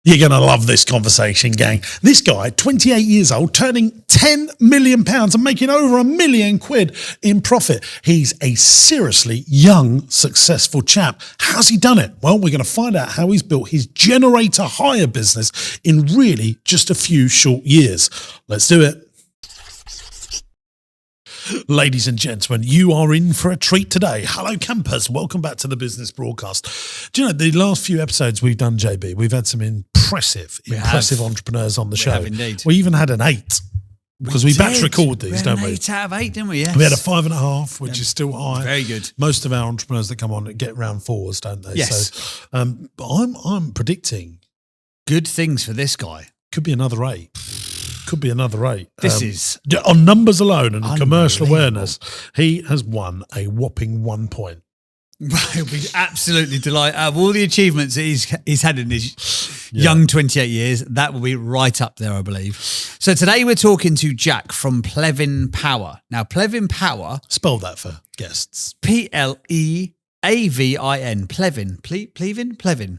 You're going to love this conversation, gang. This guy, 28 years old, turning £10 million and making over £1 million in profit. He's a seriously young, successful chap. How's he done it? Well, we're going to find out how he's built his generator hire business in really just a few short years. Let's do it. Ladies and gentlemen, you are in for a treat today. Hello, campers. Welcome back to the business broadcast. Do you know, the last few episodes we've done, JB, we've had some impressive entrepreneurs on the show. We have indeed. We even had an 8 because we batch record these, don't we? 8 out of 8, didn't we? Yes. We had a 5.5, which is still high. Very good. Most of our entrepreneurs that come on get round 4s, don't they? Yes. So, but I'm predicting good things for this guy. Could be another 8. Could be another 8. This is on numbers alone and commercial awareness. He has won a whopping 1 point. He'll be absolutely delighted. Out of all the achievements that he's had in his young 28 years, that will be right up there, I believe. So today we're talking to Jack from Plevin Power. Now, Plevin Power. Spell that for guests. Plevin. Plevin.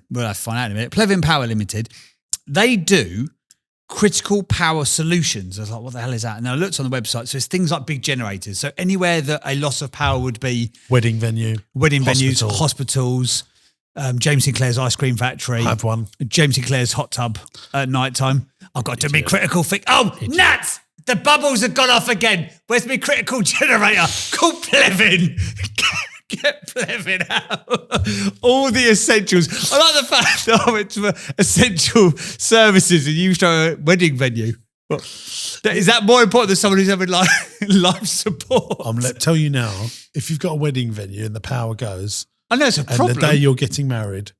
We'll have to find out in a minute. Plevin Power Limited. They do critical power solutions. I was like, what the hell is that? And I looked on the website. So it's things like big generators. So anywhere that a loss of power would be. Wedding venues, hospitals, James Sinclair's Ice Cream Factory. I have one. James Sinclair's hot tub at night time. I've got to be critical. Nuts! The bubbles have gone off again. Where's my critical generator? Call Plevin. Get Plevin out. All the essentials. I like the fact that I went to essential services and you show a wedding venue. Well, is that more important than someone who's having life support? I'm going to tell you now, if you've got a wedding venue and the power goes, I know it's a problem. And the day you're getting married,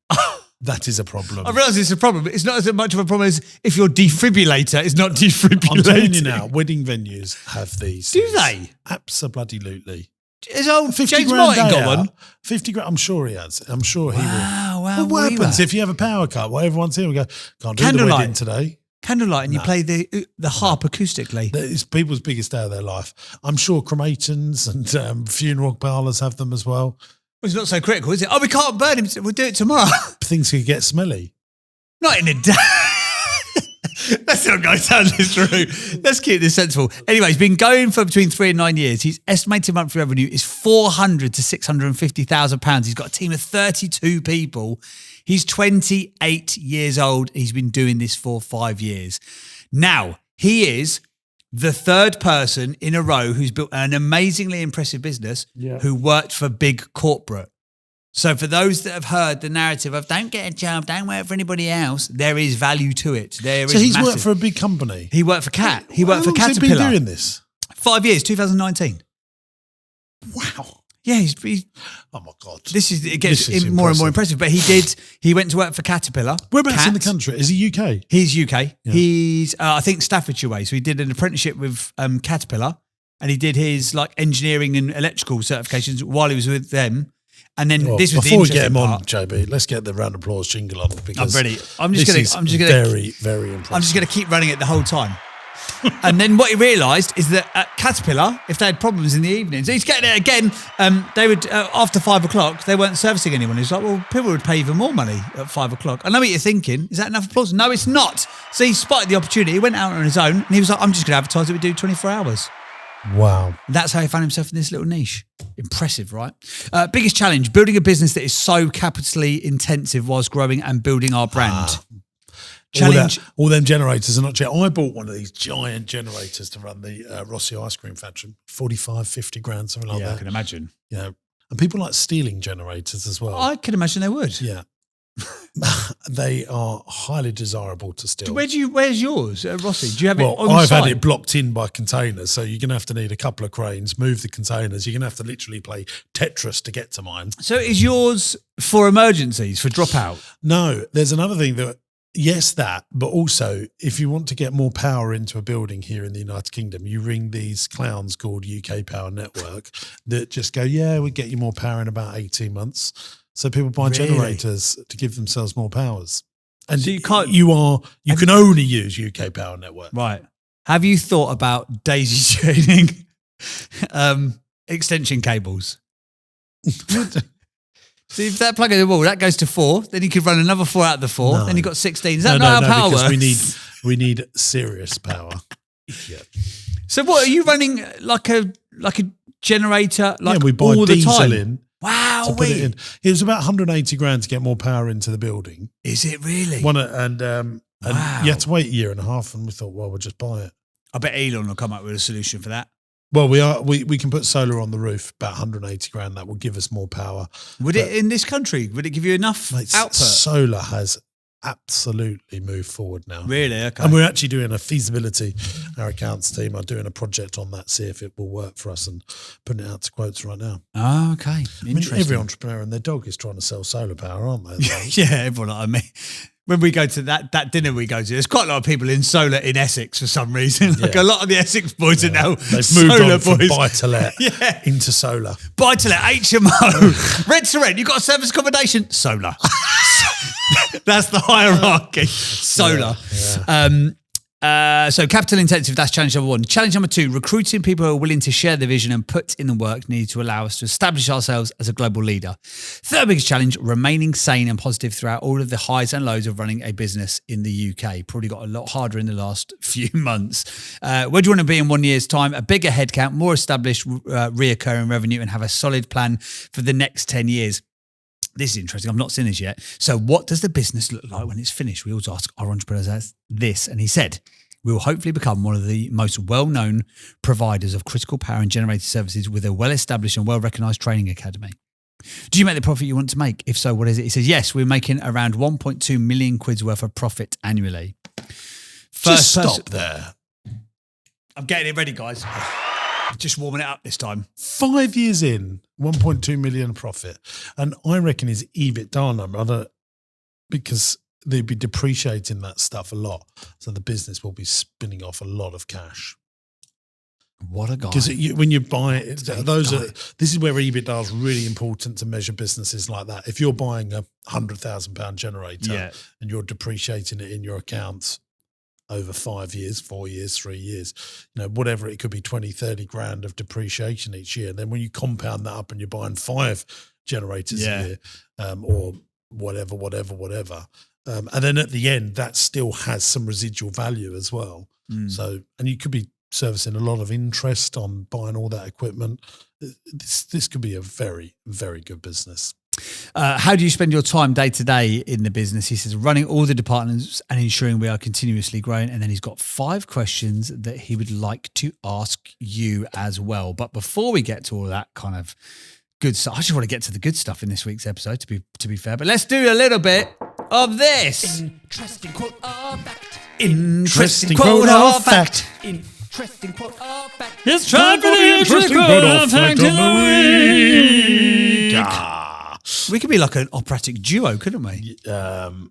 that is a problem. I realise it's a problem, but it's not as much of a problem as if your defibrillator is not defibrillating. I'm telling you now, wedding venues have these. Do they? Absolutely. Is old James Martin got one? 50 grand, I'm sure he has. I'm sure he will. Wow. Well, what happens if you have a power cut? Well, everyone's here, we go, can't do the wedding today. Candlelight, and you play the harp acoustically. It's people's biggest day of their life. I'm sure cremations and funeral parlours have them as well. Well, it's not so critical, is it? Oh, we can't burn him. We'll do it tomorrow. Things could get smelly. Not in a day. Let's not go down this route. Let's keep this sensible. Anyway, he's been going for between 3 and 9 years. His estimated monthly revenue is £400,000 to £650,000. He's got a team of 32 people. He's 28 years old. He's been doing this for 5 years. Now, he is the third person in a row who's built an amazingly impressive business who worked for big corporate. So for those that have heard the narrative of don't get a job, don't work for anybody else, there is value to it. So he's worked for a big company? He worked for Cat. He worked for Caterpillar. How long has he been doing this? 5 years, 2019. Wow. Yeah, he's oh my God. It gets more and more impressive. But he went to work for Caterpillar. Whereabouts in the country? Is he UK? He's UK. Yeah. He's, I think, Staffordshire way. So he did an apprenticeship with Caterpillar and he did his engineering and electrical certifications while he was with them. And then this was before the we get him part. on, JB, let's get the round of applause jingle on because I'm ready. Very, very impressive. I'm just going to keep running it the whole time. And then what he realised is that at Caterpillar, if they had problems in the evenings, he's getting it again. They would after 5 o'clock, they weren't servicing anyone. He's like, well, people would pay even more money at 5 o'clock. I know what you're thinking. Is that enough applause? No, it's not. So he spotted the opportunity. He went out on his own, and he was like, I'm just going to advertise it. We do 24 hours. Wow. That's how he found himself in this little niche. Impressive, right? Biggest challenge, building a business that is so capitally intensive whilst growing and building our brand. Challenge. All them generators are not cheap. I bought one of these giant generators to run the Rossi Ice Cream Factory. 45, 50 grand, something like that. I can imagine. Yeah. And people like stealing generators as well. I can imagine they would. Yeah. They are highly desirable to steal. Where's yours, Rossi? Do you have it on I've site? had it blocked in by containers, so you're going to have to need a couple of cranes, move the containers. You're going to have to literally play Tetris to get to mine. So is yours for emergencies, for dropout? No, there's another thing but also if you want to get more power into a building here in the United Kingdom, you ring these clowns called UK Power Network that just go, we get you more power in about 18 months. So people buy generators to give themselves more powers. And so you can only use UK Power Network. Right. Have you thought about daisy chaining extension cables? So if that plug in the wall, that goes to 4. Then you could run another 4 out of the 4. No. Then you've got 16. Is that not how power because works? we need serious power. Yeah. So what are you running like a generator? Like we buy all the diesel time? in. Wow, to put it in. It was about 180 grand to get more power into the building. Is it really? And you had to wait a year and a half, and we thought, well, we'll just buy it. I bet Elon will come up with a solution for that. Well, we can put solar on the roof, about 180 grand. That will give us more power. Would it in this country? Would it give you enough output? Solar has absolutely moved forward now. Really? Okay. And we're actually doing a feasibility. Our accounts team are doing a project on that, see if it will work for us, and putting it out to quotes right now. Oh, okay. I mean, every entrepreneur and their dog is trying to sell solar power, aren't they? Yeah, everyone. I mean, when we go to that dinner we go to, there's quite a lot of people in solar in Essex for some reason. Like a lot of the Essex boys are now they've moved solar on from boys. buy-to-let into solar. Buy-to-let, HMO, rent to rent. You got a service accommodation? Solar. That's the hierarchy. Solar. So capital intensive, that's challenge number 1. Challenge number 2, recruiting people who are willing to share the vision and put in the work needed to allow us to establish ourselves as a global leader. Third biggest challenge, remaining sane and positive throughout all of the highs and lows of running a business in the UK. Probably got a lot harder in the last few months. Where do you want to be in 1 year's time? A bigger headcount, more established reoccurring revenue, and have a solid plan for the next 10 years. This is interesting. I've not seen this yet. So what does the business look like when it's finished? We always ask our entrepreneurs this. And he said, we will hopefully become one of the most well-known providers of critical power and generator services with a well-established and well-recognised training academy. Do you make the profit you want to make? If so, what is it? He says, yes, we're making around 1.2 million quid's worth of profit annually. Just stop there. I'm getting it ready, guys. Just warming it up this time. 5 years in, 1.2 million profit. And I reckon his EBITDA number, because they'd be depreciating that stuff a lot. So the business will be spinning off a lot of cash. What a guy. Because when you buy it, this is where EBITDA is really important to measure businesses like that. If you're buying a £100,000 generator and you're depreciating it in your accounts over 5 years, 4 years, 3 years, whatever, it could be 20, 30 grand of depreciation each year. And then when you compound that up and you're buying 5 generators a year, or whatever. And then at the end, that still has some residual value as well. So, and you could be servicing a lot of interest on buying all that equipment. This could be a very, very good business. How do you spend your time day to day in the business? He says, running all the departments and ensuring we are continuously growing. And then he's got 5 questions that he would like to ask you as well. But before we get to all that kind of good stuff, I just want to get to the good stuff in this week's episode, to be fair. But let's do a little bit of this. Interesting quote of fact. Interesting quote of fact. Interesting quote of fact. It's time for the interesting quote of fact of the week. We could be like an operatic duo, couldn't we? No.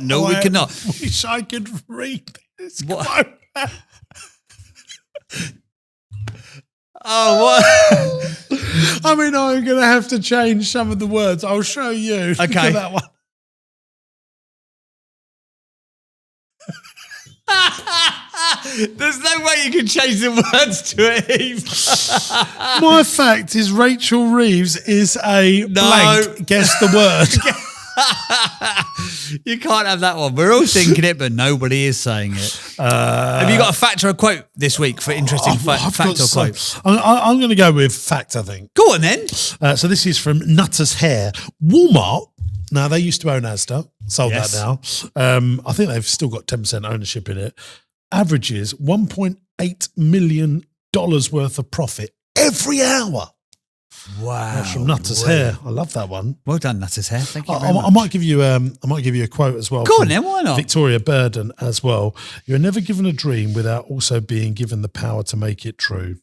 No, we could not. I wish I could read this. What? Oh, what? I mean, I'm going to have to change some of the words. I'll show you. Okay. Look at that one. There's no way you can change the words to it, Eve. My fact is Rachel Reeves is a blank. Guess the word. You can't have that one. We're all thinking it, but nobody is saying it. Have you got a fact or a quote this week for interesting fact or quote? I'm going to go with fact, I think. Go on then. So this is from Nutter's Hair. Walmart. Now, they used to own Asda. Sold that now. I think they've still got 10% ownership in it. Averages $1.8 million worth of profit every hour. Wow. That's from Nutter's Hair. I love that one. Well done, Nutter's Hair. Thank you very much. I might give you a quote as well. Go on then, why not? Victoria Burden as well. You're never given a dream without also being given the power to make it true.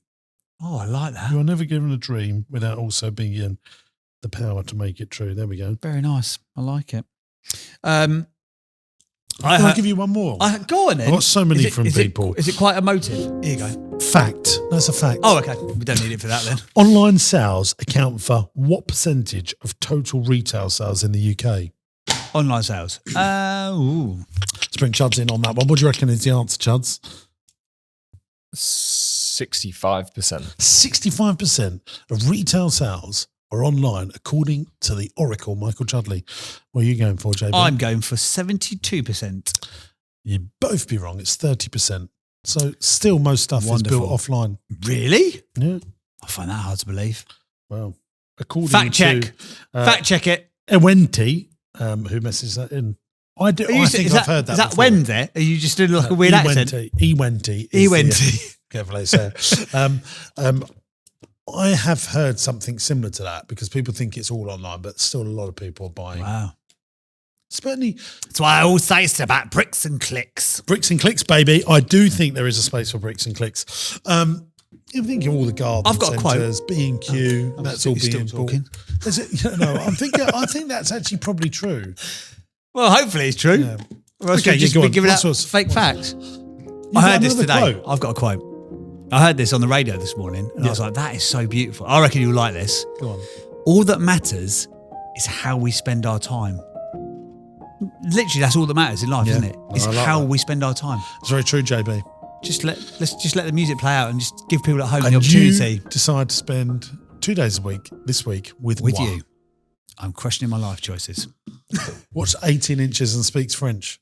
Oh, I like that. You are never given a dream without also being given the power to make it true. There we go. Very nice. I like it. I'll give you one more. Go on then. I've got so many from people. Is it quite emotive? Here you go. Fact. That's a fact. Oh, okay. We don't need it for that then. Online sales account for what percentage of total retail sales in the UK? Online sales. Let's bring Chuds in on that one. What do you reckon is the answer, Chuds? 65%. 65% of retail sales or online, according to the Oracle, Michael Chudley? What are you going for, JB? I'm going for 72%. You'd both be wrong. It's 30%. So still most stuff Wonderful. is built offline. Really? Yeah. I find that hard to believe. Well, according Fact check. to Fact check it. Ewenti, who messages that in. I think I've heard that Is that before. when there? Are you just doing like a weird accent? Ewenti. Ewenti. Careful, I say. I have heard something similar to that because people think it's all online, but still a lot of people are buying. Wow. Certainly, That's why I always say it's about bricks and clicks. bricks and clicks, baby. I do think there is a space for bricks and clicks. You think of all the garden I've got a quote. centres, B&Q, that's all still being talking. bought. Is it? No, I think that's actually probably true. Well, hopefully it's true. Yeah. Or else Okay, we've just go been on. giving What out source? fake facts. You've I got heard this another today. quote? I've got a quote. I heard this on the radio this morning, and I was like, that is so beautiful. I reckon you'll like this. Go on. All that matters is how we spend our time. Literally, that's all that matters in life, Yeah. isn't it? It's I like how that. we spend our time. It's very true, JB. Let's just let the music play out and just give people at home the And opportunity. you decide to spend 2 days a week this week with moi. you. I'm questioning my life choices. What's 18 inches and speaks French?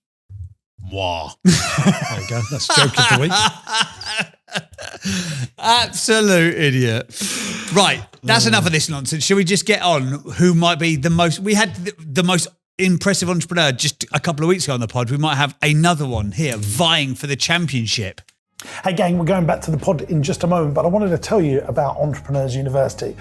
Moi. There you go. That's joke of the week. Absolute idiot. Right, that's enough of this nonsense. Shall we just get on who might be the most... We had the most impressive entrepreneur just a couple of weeks ago on the pod. We might have another one here vying for the championship. Hey gang, we're going back to the pod in just a moment, but I wanted to tell you about Entrepreneurs University.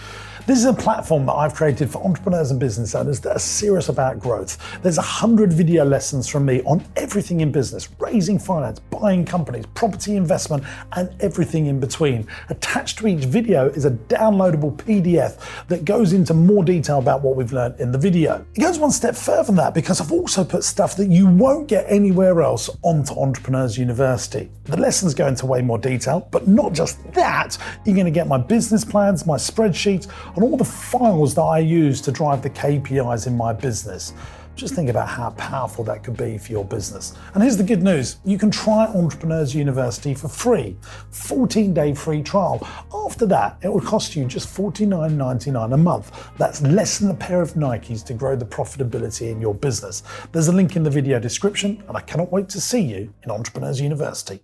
This is a platform that I've created for entrepreneurs and business owners that are serious about growth. There's 100 video lessons from me on everything in business, raising finance, buying companies, property investment, and everything in between. Attached to each video is a downloadable PDF that goes into more detail about what we've learned in the video. It goes one step further than that because I've also put stuff that you won't get anywhere else onto Entrepreneurs University. The lessons go into way more detail, but not just that. You're going to get my business plans, my spreadsheets, and all the files that I use to drive the KPIs in my business. Just think about how powerful that could be for your business. And here's the good news. You can try Entrepreneurs University for free. 14-day free trial. After that, it will cost you just $49.99 a month. That's less than a pair of Nikes to grow the profitability in your business. There's a link in the video description, and I cannot wait to see you in Entrepreneurs University.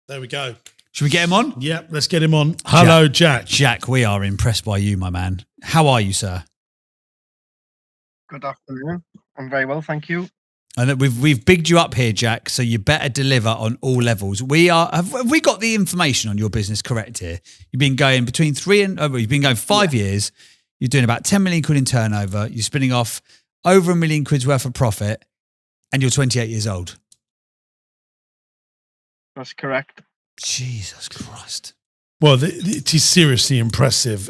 There we go. Should we get him on? Yep, let's get him on. Hello, Jack. Jack, we are impressed by you, my man. How are you, sir? Good afternoon. I'm very well, thank you. And we've bigged you up here, Jack, so you better deliver on all levels. Have we got the information on your business correct here? You've been going you've been going 5 years. You're doing about 10 million quid in turnover. You're spinning off over £1 million quid's worth of profit, and you're 28 years old. That's correct. Jesus Christ. Well, it is seriously impressive.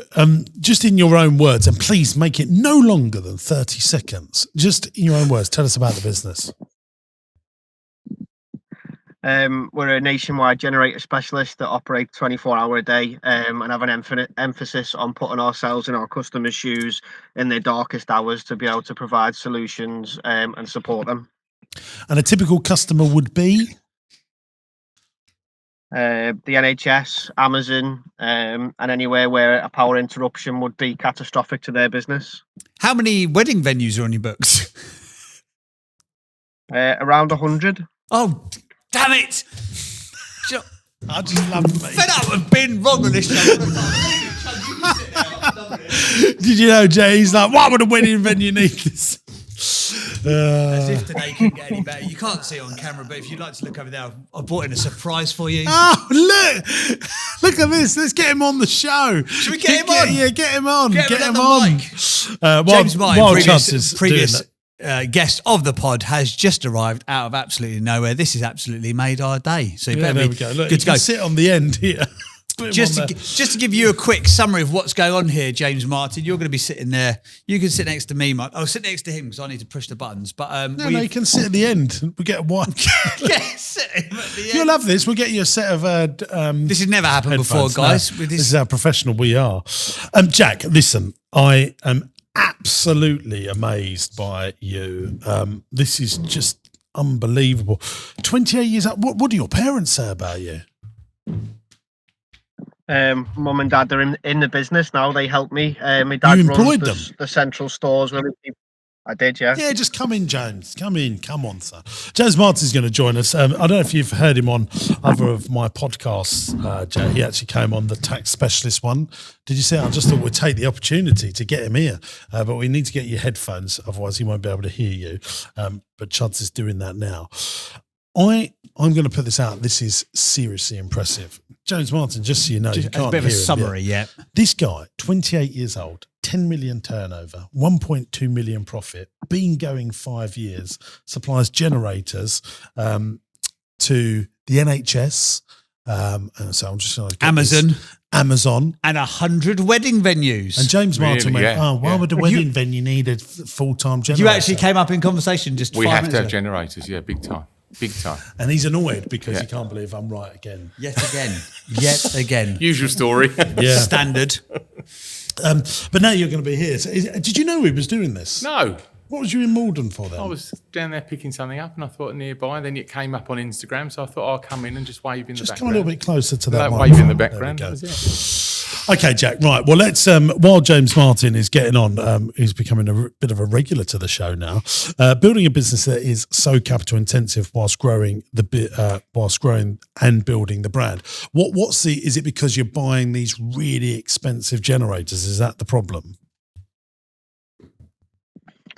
Just in your own words, and please make it no longer than 30 seconds. Just in your own words, tell us about the business. We're a nationwide generator specialist that operate 24-hour a day and have an emphasis on putting ourselves in our customers' shoes in their darkest hours to be able to provide solutions and support them. And a typical customer would be? The NHS, Amazon, and anywhere where a power interruption would be catastrophic to their business. How many wedding venues are on your books? Around 100. Oh, damn it. I just love me. Fed up with being wrong on this show. Did you know, Jay? He's like, why would a wedding venue need this? As if today couldn't get any better. You can't see it on camera, but if you'd like to look over there, I've brought in a surprise for you. Oh, look at this. Let's get him on the show. Should we get him on? Yeah, get him on. Get him him on the on. mic. While James Martin, Chance is previous doing that. guest of the pod, has just arrived out of absolutely nowhere. This has absolutely made our day. So you Yeah, better there be we go. Look, good to go. sit on the end here. Put him Just on to, there. just to give you a quick summary of what's going on here, James Martin, you're going to be sitting there. You can sit next to me, Martin. I'll sit next to him because I need to push the buttons. But No, you can sit at the end. We get one. sit him at the end. You'll love this. We'll get you a set of This has never happened before, headphones. guys. No, With this is how professional we are. Jack, listen, I am absolutely amazed by you. This is just unbelievable. 28 years old. What do your parents say about you? Mum and dad are in the business now. They help me. My dad You runs employed the, them? the central stores. I did, yeah. Yeah, just come in, James. Come in. Come on, sir. James Martin's going to join us. I don't know if you've heard him on other of my podcasts, Jay. He actually came on the tax specialist one. Did you see it? I just thought we'd take the opportunity to get him here. But we need to get you headphones, otherwise he won't be able to hear you. But Chuds is doing that now. I'm going to put this out. This is seriously impressive. James Martin, just so you know, you Just can't a bit of a hear him summary, yet. yeah. This guy, 28 years old, 10 million turnover, 1.2 million profit, been going 5 years, supplies generators to the NHS. And so I'm just going to get Amazon. And 100 wedding venues. And James Martin went, why would a wedding You- venue need a full-time generator? You actually came up in conversation just We 5 have minutes to have ago. generators, yeah, big time. Big time. And he's annoyed because he can't believe I'm right again. Yet again. Usual story. Yeah. Standard. But now you're going to be here. So did you know he was doing this? No, What was you in Malden for then? I was down there picking something up and I thought nearby. Then it came up on Instagram, so I thought I'll come in and just wave in the Just background. come a little bit closer to that. Like wave in the microphone. There we background. go. That was it. Okay, Jack. Right. Well, let's. While James Martin is getting on, he's becoming a bit of a regular to the show now. Building a business that is so capital intensive whilst growing and building the brand. Is it because you're buying these really expensive generators? Is that the problem?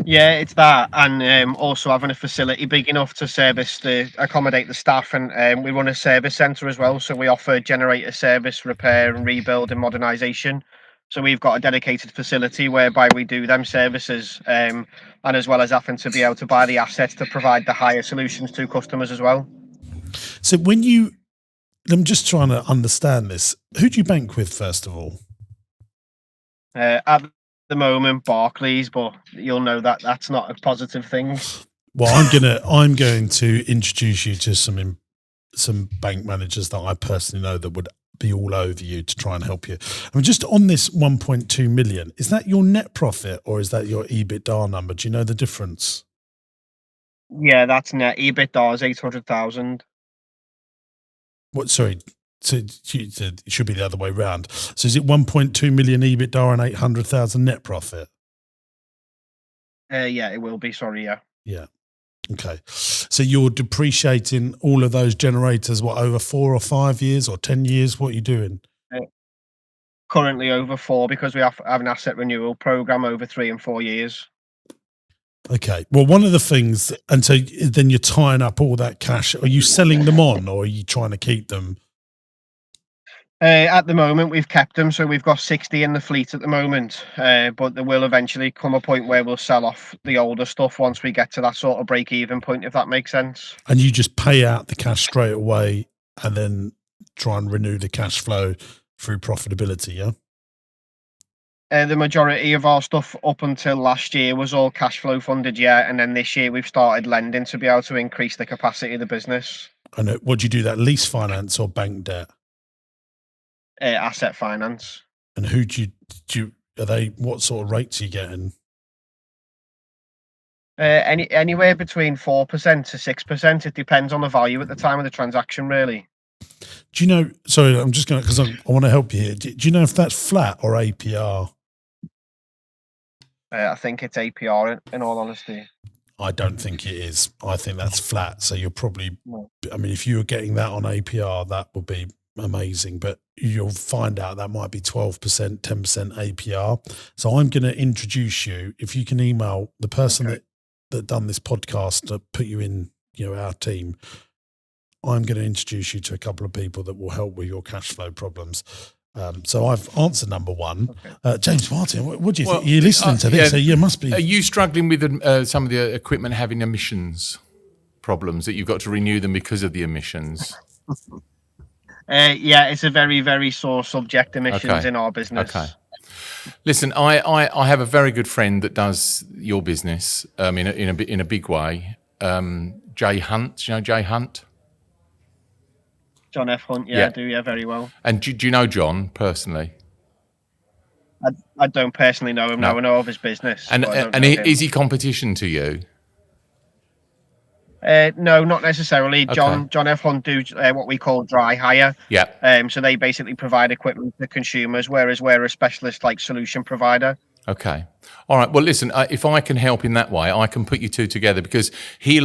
Yeah, it's that, and also having a facility big enough to accommodate the staff, and we run a service centre as well, so we offer generator service, repair, and rebuild and modernisation. So we've got a dedicated facility whereby we do them services, and as well as having to be able to buy the assets to provide the hire solutions to customers as well. So I'm just trying to understand this. Who do you bank with first of all? At the moment, Barclays, but you'll know that that's not a positive thing. Well, I'm going to introduce you to some bank managers that I personally know that would be all over you to try and help you. I mean, just on this 1.2 million, is that your net profit or is that your EBITDA number? Do you know the difference? Yeah, that's net. EBITDA is 800,000. What? Sorry. So it should be the other way round. So is it 1.2 million EBITDA and 800,000 net profit? Yeah, it will be. Sorry, yeah. Yeah. Okay. So you're depreciating all of those generators, over 4 or 5 years or 10 years? What are you doing? Currently over 4 because we have an asset renewal program over 3 and 4 years. Okay. Well, one of the things, and so then you're tying up all that cash. Are you selling them on or are you trying to keep them? At the moment, we've kept them, so we've got 60 in the fleet at the moment. But there will eventually come a point where we'll sell off the older stuff once we get to that sort of break-even point, if that makes sense. And you just pay out the cash straight away and then try and renew the cash flow through profitability, yeah? The majority of our stuff up until last year was all cash flow funded, yeah. And then this year we've started lending to be able to increase the capacity of the business. And what do you do, that lease finance or bank debt? Asset finance. And who what sort of rates are you getting? Anywhere between 4% to 6%. It depends on the value at the time of the transaction, really. Do you know, sorry, I'm just going to, because I want to help you here. Do you know if that's flat or APR? I think it's APR in all honesty. I don't think it is. I think that's flat. So you're probably, No. I mean, if you were getting that on APR, that would be amazing. But you'll find out that might be 12%, 10% APR. So I'm going to introduce you. If you can email the person that done this podcast to put you in, our team, I'm going to introduce you to a couple of people that will help with your cash flow problems. So I've answered number one. Okay. James Martin, what do you think? You're listening to this, so you must be. Are you struggling with some of the equipment having emissions problems that you've got to renew them because of the emissions? Yeah, it's a very, very sore subject, emissions in our business. Okay. Listen, I have a very good friend that does your business in a big way. Jay Hunt, do you know Jay Hunt? John F. Hunt, I do, very well. And do you know John personally? I don't personally know him. No, I know of his business. And is he competition to you? No, not necessarily. Okay. John F. Hunt do what we call dry hire. Yeah. So they basically provide equipment to consumers, whereas we're a specialist like solution provider. Okay. All right. Well, listen, if I can help in that way, I can put you two together because he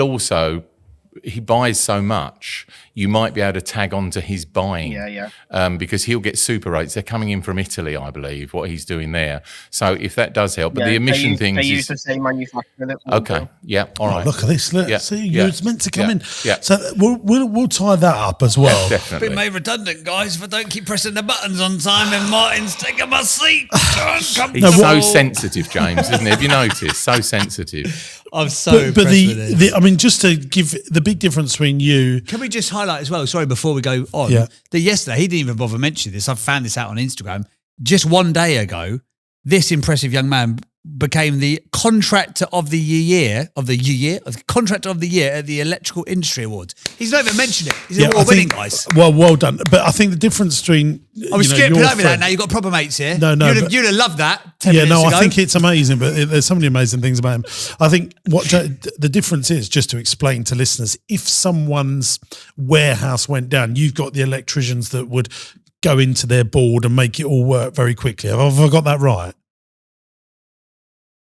buys so much, you might be able to tag on to his buying. Yeah. Because he'll get super rates. They're coming in from Italy, I believe, what he's doing there. So if that does help, but the emission they use the same manufacturer that we okay. do. Yeah. All right. Look at this. Look, Yeah, see, yeah, it's meant to come in. yeah. So we'll tie that up as well. Definitely. Been made redundant, guys, if I don't keep pressing the buttons on time and Martin's taking my seat. He's so sensitive, James, isn't he? Have you noticed? So sensitive. I'm so impressed with this. I mean, just to give the big difference between you. Can we just highlight as well, sorry, before we go on, that yesterday, he didn't even bother mentioning this. I found this out on Instagram. Just one day ago, this impressive young man became the contractor of the year at the Electrical Industry Awards. He's not even mentioned it. He's award-winning, guys. Well done. But I think the difference between I was skipping over that. Now you've got proper mates here. No, you'd have loved that 10 minutes ago. I think it's amazing, but there's so many amazing things about him. I think the difference is, just to explain to listeners, if someone's warehouse went down, you've got the electricians that would go into their board and make it all work very quickly. Have I got that right?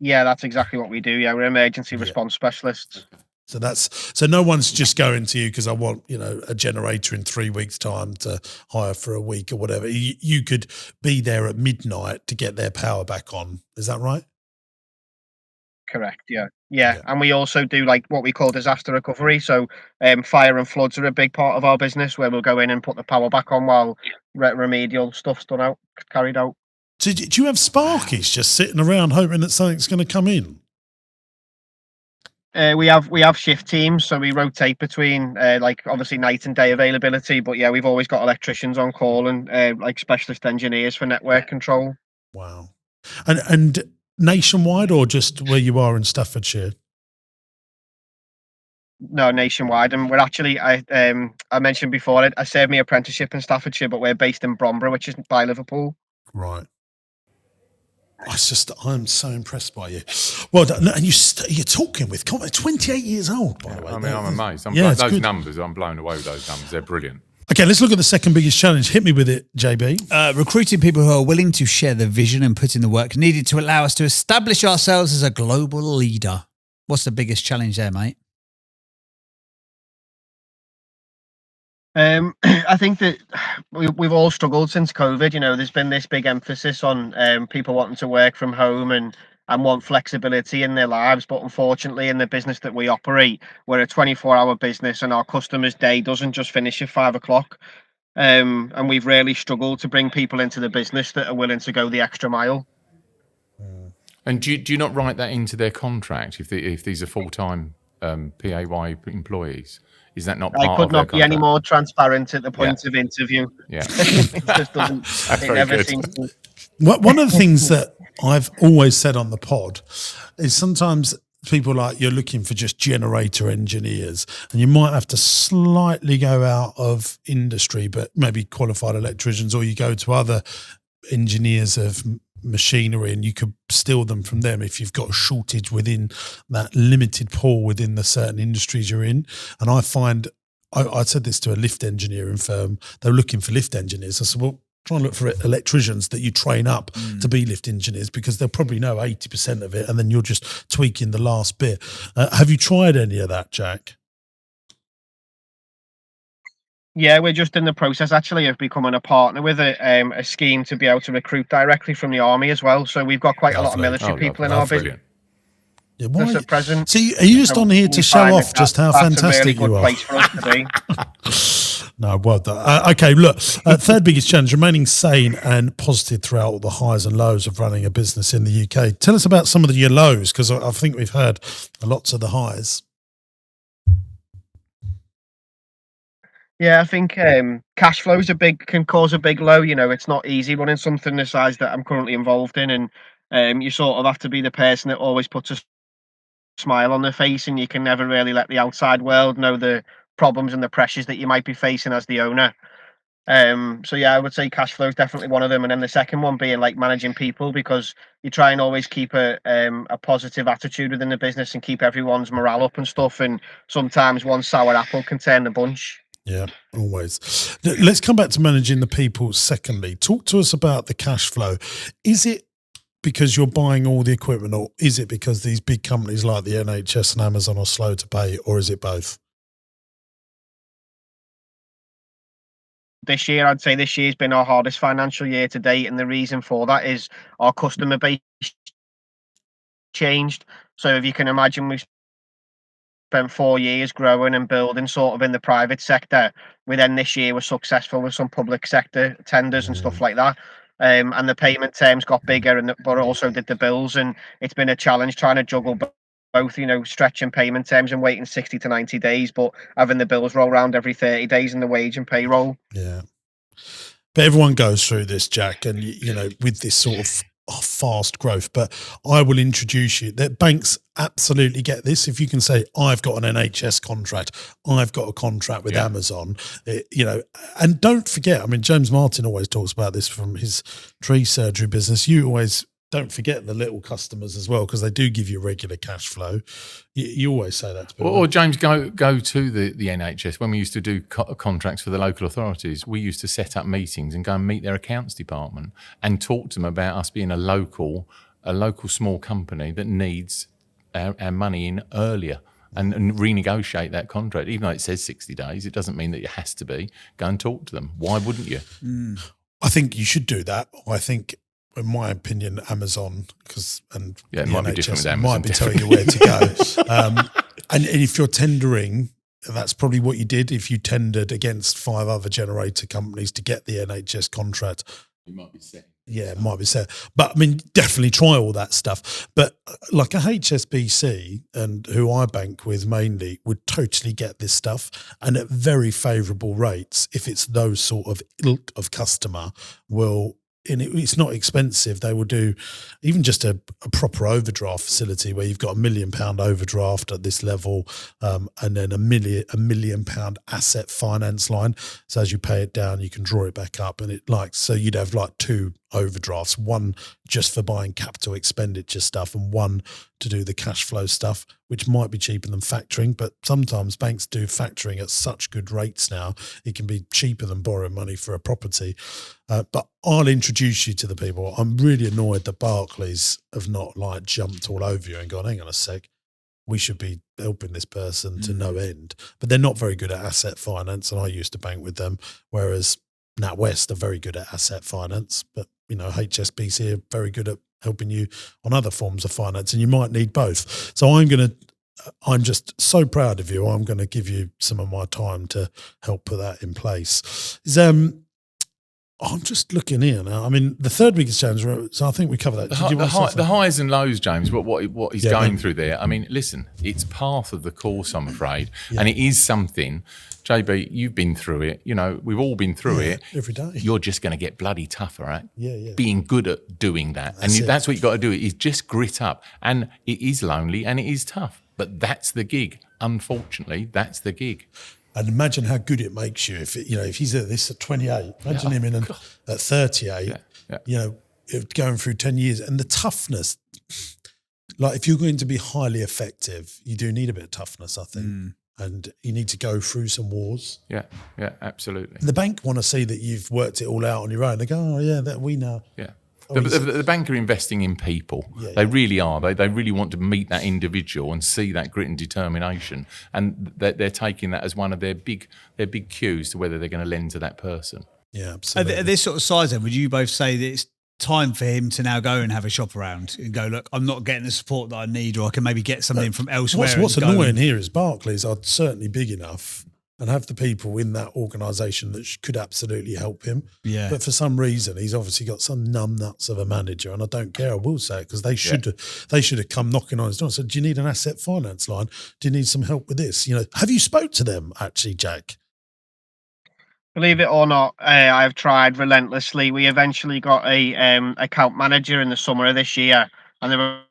Yeah, that's exactly what we do. Yeah, we're emergency response specialists. So no one's just going to you because I want, a generator in 3 weeks' time to hire for a week or whatever. You could be there at midnight to get their power back on. Is that right? Correct. Yeah. And we also do like what we call disaster recovery. So fire and floods are a big part of our business, where we'll go in and put the power back on while remedial stuff's carried out. So do you have Sparkies just sitting around hoping that something's going to come in? We have shift teams, so we rotate between obviously night and day availability. But yeah, we've always got electricians on call and specialist engineers for network control. Wow. And nationwide, or just where you are in Staffordshire? No, nationwide. And we're actually, I mentioned before, I served my apprenticeship in Staffordshire, but we're based in Bromborough, which is by Liverpool. Right. I'm so impressed by you. Well done. And you're talking with 28 years old, by the way. I mean, I'm amazed. Those numbers, I'm blown away with those numbers. They're brilliant. Okay, let's look at the second biggest challenge. Hit me with it, JB. Recruiting people who are willing to share the vision and put in the work needed to allow us to establish ourselves as a global leader. What's the biggest challenge there, mate? I think that we've all struggled since COVID. There's been this big emphasis on people wanting to work from home and want flexibility in their lives. But unfortunately, in the business that we operate, we're a 24-hour business, and our customers' day doesn't just finish at 5 o'clock. And we've really struggled to bring people into the business that are willing to go the extra mile. And do you not write that into their contract if these are full-time PAY employees? Is that not part I could not be any more transparent at the point of interview. Yeah. It just doesn't. It never seems to. One of the things that I've always said on the pod is sometimes people you're looking for just generator engineers, and you might have to slightly go out of industry, but maybe qualified electricians, or you go to other engineers of machinery and you could steal them from them if you've got a shortage within that limited pool within the certain industries you're in. And I find, I said this to a lift engineering firm, they were looking for lift engineers. I said, well, try and look for electricians that you train up to be lift engineers, because they'll probably know 80% of it, and then you're just tweaking the last bit. Have you tried any of that, Jack? Yeah, we're just in the process actually of becoming a partner with a scheme to be able to recruit directly from the army as well. So we've got quite a lot of military people in our business. Yeah, just at present. See, are you just on here to show off just how fantastic you are? That's a really good place for us to be. No, well done. Okay, look, third biggest challenge, remaining sane and positive throughout all the highs and lows of running a business in the UK. Tell us about some of your lows, because I think we've heard lots of the highs. Yeah, I think cash flow can cause a big low. It's not easy running something the size that I'm currently involved in, and you sort of have to be the person that always puts a smile on their face, and you can never really let the outside world know the problems and the pressures that you might be facing as the owner. So yeah, I would say cash flow is definitely one of them, and then the second one being like managing people, because you try and always keep a positive attitude within the business and keep everyone's morale up and stuff. And sometimes one sour apple can turn the bunch. Yeah, always. Let's come back to managing the people. Secondly, talk to us about the cash flow. Is it because you're buying all the equipment, or is it because these big companies like the NHS and Amazon are slow to pay, or is it both? This year, I'd say this year's been our hardest financial year to date, and the reason for that is our customer base changed. So if you can imagine, we've spent 4 years growing and building sort of in the private sector. We then this year were successful with some public sector tenders and stuff like that. And the payment terms got bigger, but also did the bills, and it's been a challenge trying to juggle both, stretching payment terms and waiting 60 to 90 days, but having the bills roll around every 30 days and the wage and payroll. Yeah. But everyone goes through this, Jack, and with this sort of fast growth. But I will introduce you that banks absolutely get this. If you can say, I've got an NHS contract, I've got a contract with Amazon, and don't forget, I mean, James Martin always talks about this from his tree surgery business. You always don't forget the little customers as well, because they do give you regular cash flow. You always say that to people. Or James, go to the NHS. When we used to do contracts for the local authorities, we used to set up meetings and go and meet their accounts department and talk to them about us being a local small company that needs our money in earlier, and renegotiate that contract. Even though it says 60 days, it doesn't mean that it has to be. Go and talk to them. Why wouldn't you? I think you should do that. I think, in my opinion, Amazon, it might be different with Amazon, might be telling you where to go. And if you're tendering, that's probably what you did. If you tendered against 5 other generator companies to get the NHS contract, You might be set. yeah, it might be set. But I mean, definitely try all that stuff. But like a HSBC, and who I bank with mainly, would totally get this stuff, and at very favourable rates. If it's those sort of ilk of customer, and it's not expensive. They will do even just a proper overdraft facility where you've got £1 million overdraft at this level, and then £1 million asset finance line. So as you pay it down, you can draw it back up, and so you'd have like 2 overdrafts, one just for buying capital expenditure stuff and one to do the cash flow stuff, which might be cheaper than factoring. But sometimes banks do factoring at such good rates now, it can be cheaper than borrowing money for a property. But I'll introduce you to the people. I'm really annoyed that Barclays have not like jumped all over you and gone, hang on a sec, we should be helping this person to no end. But they're not very good at asset finance, and I used to bank with them, whereas NatWest are very good at asset finance, but HSBC are very good at helping you on other forms of finance, and you might need both. So I'm just so proud of you. I'm going to give you some of my time to help put that in place. I'm just looking here now. I mean, the third biggest challenge, so I think we covered that. The highs and lows, James, what he's going through there. I mean, listen, it's part of the course, I'm afraid. And it is something, JB, you've been through it. We've all been through it. Every day. You're just going to get bloody tougher at Yeah. being good at doing that. That's what you've got to do, is just grit up. And it is lonely and it is tough. But that's the gig. Unfortunately, that's the gig. And imagine how good it makes you if he's at this at 28. Imagine him at 38. Going through 10 years, and the toughness. Like, if you're going to be highly effective, you do need a bit of toughness, I think, and you need to go through some wars. Yeah, absolutely. And the bank want to see that you've worked it all out on your own. They go, oh yeah, that we know. Yeah. The bank are investing in people. They really are. They really want to meet that individual and see that grit and determination, and they're taking that as one of their big cues to whether they're going to lend to that person. Yeah, absolutely. At this sort of size, then, would you both say that it's time for him to now go and have a shop around and go, look, I'm not getting the support that I need, or I can maybe get something from elsewhere? What's annoying here is Barclays are certainly big enough and have the people in that organisation that could absolutely help him. Yeah. But for some reason, he's obviously got some numbnuts of a manager, and I don't care. I will say it, because they should have come knocking on his door and said, "Do you need an asset finance line? Do you need some help with this?" Have you spoke to them actually, Jack? Believe it or not, I've tried relentlessly. We eventually got a account manager in the summer of this year, and the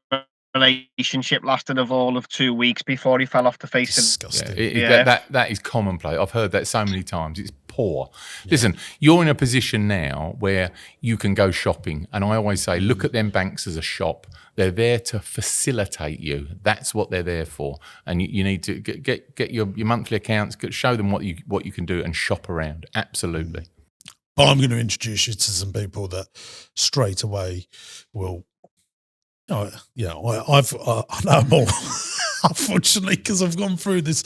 relationship lasted all of 2 weeks before he fell off the face. Disgusting. That is commonplace. I've heard that so many times. It's poor. Listen, you're in a position now where you can go shopping. And I always say, look at them banks as a shop. They're there to facilitate you. That's what they're there for. And you need to get your monthly accounts, show them what you can do and shop around. Absolutely. But I'm going to introduce you to some people that straight away will. Oh, yeah, I know more, unfortunately, because I've gone through this.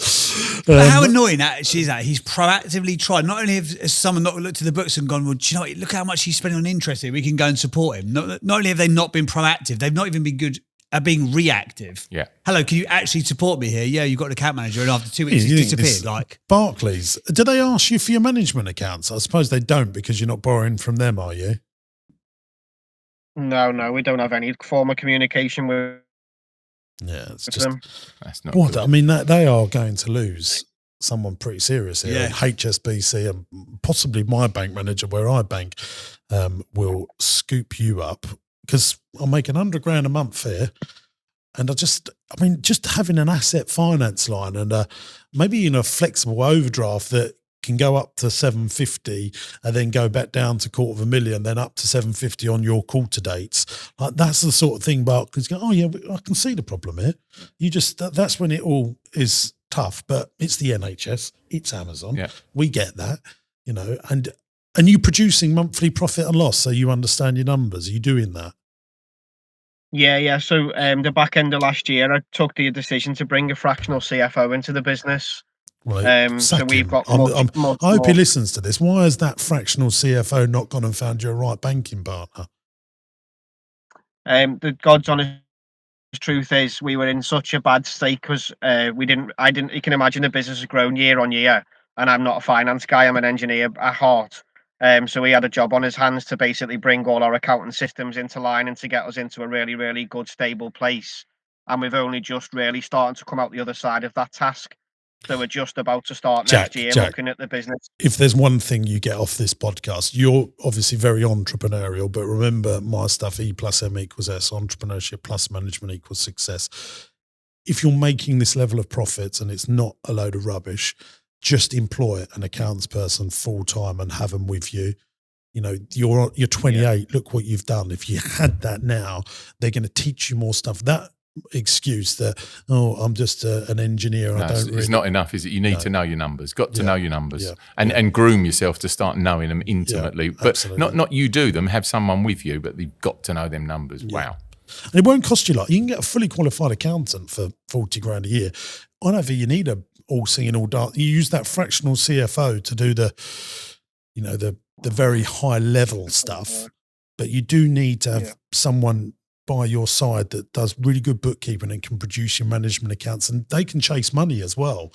But how annoying actually is that? He's proactively tried. Not only has someone not looked at the books and gone, well, do you know what? Look how much he's spending on interest here. We can go and support him. Not only have they not been proactive, they've not even been good at being reactive. Yeah. Hello, can you actually support me here? Yeah, you've got an account manager, and after 2 weeks, he's disappeared. Like Barclays, do they ask you for your management accounts? I suppose they don't because you're not borrowing from them, are you? No, we don't have any form of communication with it's just them. That's not what good. I mean. They are going to lose someone pretty serious here. Yeah. HSBC and possibly my bank manager, where I bank, will scoop you up because I'll make $100,000 a month here. And just having an asset finance line and maybe a flexible overdraft that can go up to 750 and then go back down to $250,000, then up to 750 on your quarter dates. Like that's the sort of thing Barclays go, oh yeah, I can see the problem here. That's when it all is tough, but it's the NHS, it's Amazon. Yeah. We get that, and you producing monthly profit and loss so you understand your numbers. Are you doing that? Yeah. So the back end of last year, I took the decision to bring a fractional CFO into the business. Right. So we've got I hope he more. listens to this. Why has that fractional CFO not gone and found you a right banking partner? The God's honest truth is we were in such a bad state because you can imagine the business has grown year on year, and I'm not a finance guy, I'm an engineer at heart. So he had a job on his hands to basically bring all our accounting systems into line and to get us into a really, really good, stable place. And we've only just really starting to come out the other side of that task. So we're just about to start next year looking at the business. If there's one thing you get off this podcast, you're obviously very entrepreneurial, but remember my stuff, E plus M equals S, entrepreneurship plus management equals success. If you're making this level of profits and it's not a load of rubbish, just employ an accounts person full time and have them with you. You're 28. Look what you've done. If you had that now, they're going to teach you more stuff. That excuse that I'm just an engineer. No, it's not enough, is it? You need to know your numbers. Got to know your numbers, and groom yourself to start knowing them intimately. But absolutely. not you do them. Have someone with you, but you've got to know them numbers. Yeah. Wow. And it won't cost you a lot. You can get a fully qualified accountant for $40,000 a year. I don't think you need a all singing, all dance. You use that fractional CFO to do the very high level stuff, but you do need to have someone by your side that does really good bookkeeping and can produce your management accounts, and they can chase money as well.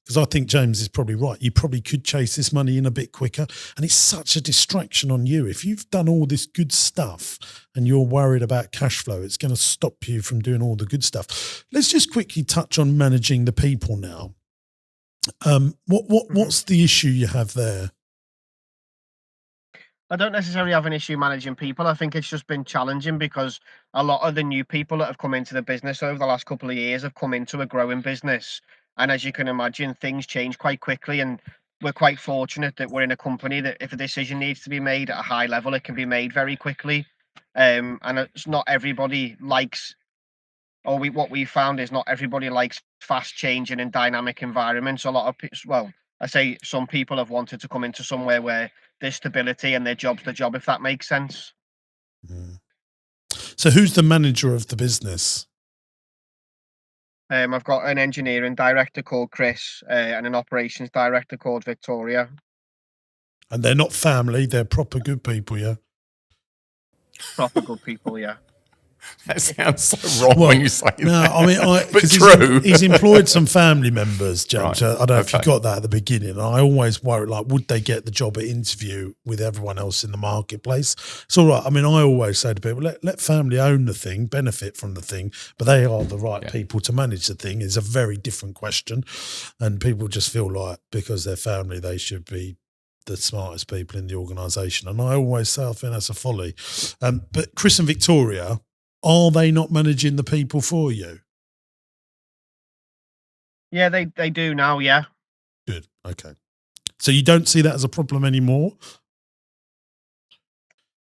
Because I think James is probably right. You probably could chase this money in a bit quicker, and it's such a distraction on you. If you've done all this good stuff and you're worried about cash flow, it's going to stop you from doing all the good stuff. Let's just quickly touch on managing the people now. What's the issue you have there? I don't necessarily have an issue managing people. I think it's just been challenging because a lot of the new people that have come into the business over the last couple of years have come into a growing business. And as you can imagine, things change quite quickly. And we're quite fortunate that we're in a company that if a decision needs to be made at a high level, it can be made very quickly. And it's not everybody likes, what we found is not everybody likes fast changing and dynamic environments. A lot of people, I say some people have wanted to come into somewhere where there's stability and their job's the job, if that makes sense. So who's the manager of the business? I've got an engineering director called Chris and an operations director called Victoria. And they're not family, they're proper good people, yeah? Proper good people, yeah. That sounds so wrong when you say that. No, I mean, but true. He's employed some family members, James. Right. I don't know if you got that at the beginning. I always worry, would they get the job at interview with everyone else in the marketplace? It's all right. I mean, I always say to people, let family own the thing, benefit from the thing, but they are the right people to manage the thing. It's a very different question. And people just feel like because they're family, they should be the smartest people in the organisation. And I always say, I think that's a folly. But Chris and Victoria, are they not managing the people for you? Yeah, they do now, yeah. Good. Okay. So you don't see that as a problem anymore?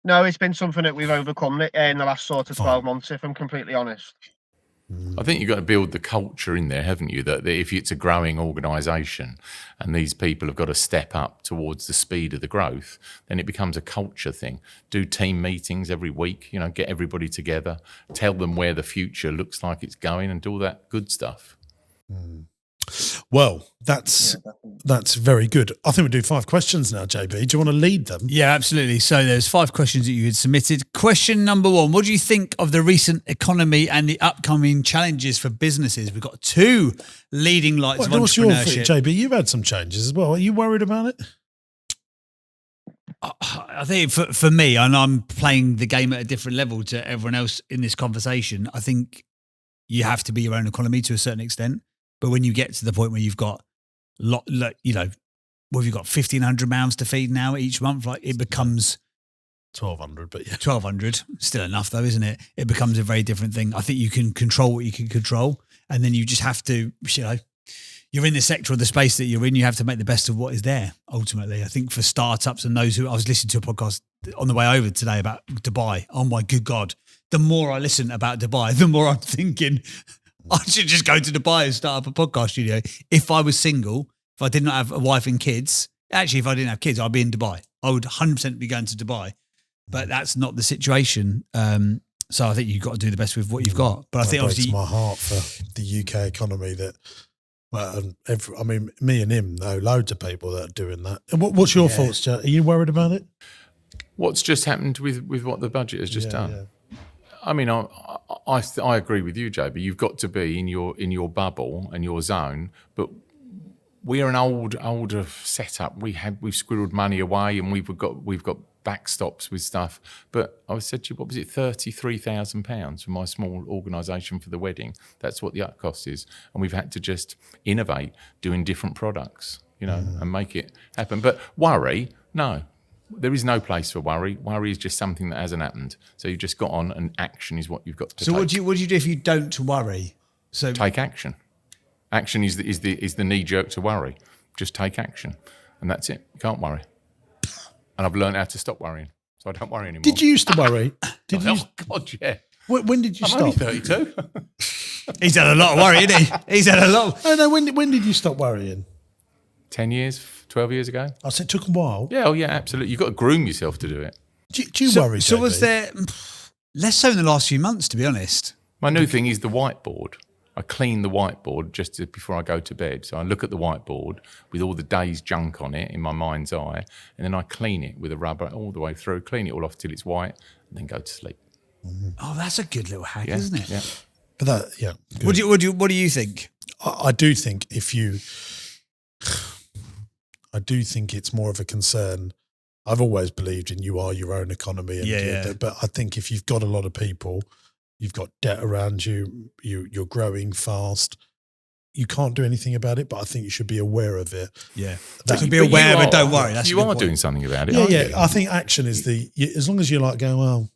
No, it's been something that we've overcome in the last sort of 12 months, if I'm completely honest. I think you've got to build the culture in there, haven't you? That if it's a growing organisation and these people have got to step up towards the speed of the growth, then it becomes a culture thing. Do team meetings every week, get everybody together, tell them where the future looks like it's going and do all that good stuff. Well, that's very good. I think we'll do 5 questions now, JB. Do you want to lead them? Yeah, absolutely. So there's 5 questions that you had submitted. Question number 1, what do you think of the recent economy and the upcoming challenges for businesses? We've got 2 leading lights of what's your entrepreneurship. JB, you've had some changes as well. Are you worried about it? I think for me, and I'm playing the game at a different level to everyone else in this conversation, I think you have to be your own economy to a certain extent. But when you get to the point where you've got, you've got 1,500 mouths to feed now each month, like it becomes 1,200, but yeah. 1,200, still enough though, isn't it? It becomes a very different thing. I think you can control what you can control, and then you just have to, you're in the sector or the space that you're in, you have to make the best of what is there, ultimately. I think for startups and those who, I was listening to a podcast on the way over today about Dubai. Oh my good God. The more I listen about Dubai, the more I'm thinking, I should just go to Dubai and start up a podcast studio. If I was single, if I did not have a wife and kids, actually, if I didn't have kids, I'd be in Dubai. I would 100% be going to Dubai, but that's not the situation. So I think you've got to do the best with what you've got. But I think breaks obviously my heart for the UK economy that, me and him know loads of people that are doing that. And what's your thoughts, Joe? Are you worried about it? What's just happened with what the budget has just done? Yeah. I mean, I agree with you, JB. You've got to be in your bubble and your zone. But we're an older setup. We've squirreled money away, and we've got backstops with stuff. But I said to you, what was it, £33,000 for my small organisation for the wedding? That's what the up cost is, and we've had to just innovate, doing different products, and make it happen. But worry, no. There is no place for worry. Worry is just something that hasn't happened. So you've just got on, and action is what you've got to take. So what do you do if you don't worry? So take action. Action is the knee jerk to worry. Just take action, and that's it. You can't worry. And I've learned how to stop worrying, so I don't worry anymore. Did you used to worry? Oh God, yeah. When did you I'm stop? only 32. he's had a lot of worry, isn't he? He's had a lot. No. When did you stop worrying? 10 years, 12 years ago. I said it took a while. Yeah, absolutely. You've got to groom yourself to do it. Do you worry? So JB? was there less so in the last few months, to be honest? My new thing is the whiteboard. I clean the whiteboard just before I go to bed. So I look at the whiteboard with all the day's junk on it in my mind's eye, and then I clean it with a rubber all the way through, clean it all off till it's white, and then go to sleep. Oh, that's a good little hack, isn't it? Yeah. But that, yeah. What do you think? I do think I do think it's more of a concern. I've always believed in you are your own economy. But I think if you've got a lot of people, you've got debt around you, you're growing fast, you can't do anything about it, but I think you should be aware of it. Yeah. So be aware, but don't worry. That's you are doing something about it. Yeah. I think action is as long as you're like going, well,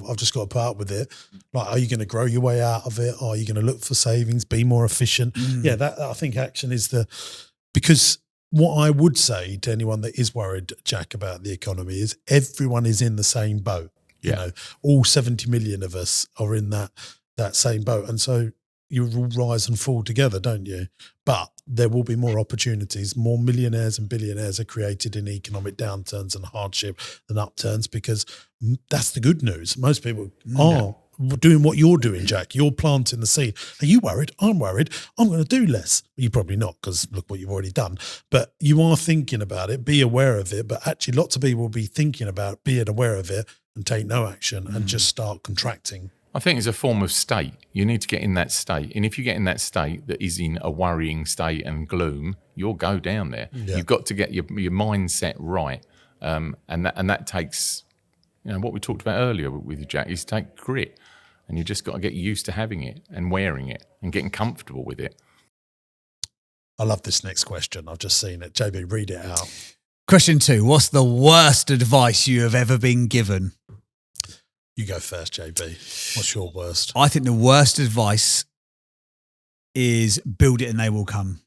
I've just got to put up with it. Like, are you going to grow your way out of it? Are you going to look for savings, be more efficient? Yeah, I think action is because what I would say to anyone that is worried, Jack, about the economy is everyone is in the same boat. Yeah. All 70 million of us are in that same boat. And so you all rise and fall together, don't you? But there will be more opportunities. More millionaires and billionaires are created in economic downturns and hardship than upturns, because that's the good news. Most people are doing what you're doing, Jack. You're planting the seed. Are you worried? I'm worried. I'm going to do less. You're probably not, because look what you've already done. But you are thinking about it, be aware of it. But actually lots of people will be thinking about being aware of it and take no action and just start contracting. I think it's a form of state. You need to get in that state. And if you get in that state that is in a worrying state and gloom, you'll go down there. Yeah. You've got to get your mindset right. And that takes, what we talked about earlier with you, Jack, is take grit. And you just got to get used to having it and wearing it and getting comfortable with it. I love this next question. I've just seen it. JB, read it out. Question 2. What's the worst advice you have ever been given? You go first, JB. What's your worst? I think the worst advice is build it and they will come.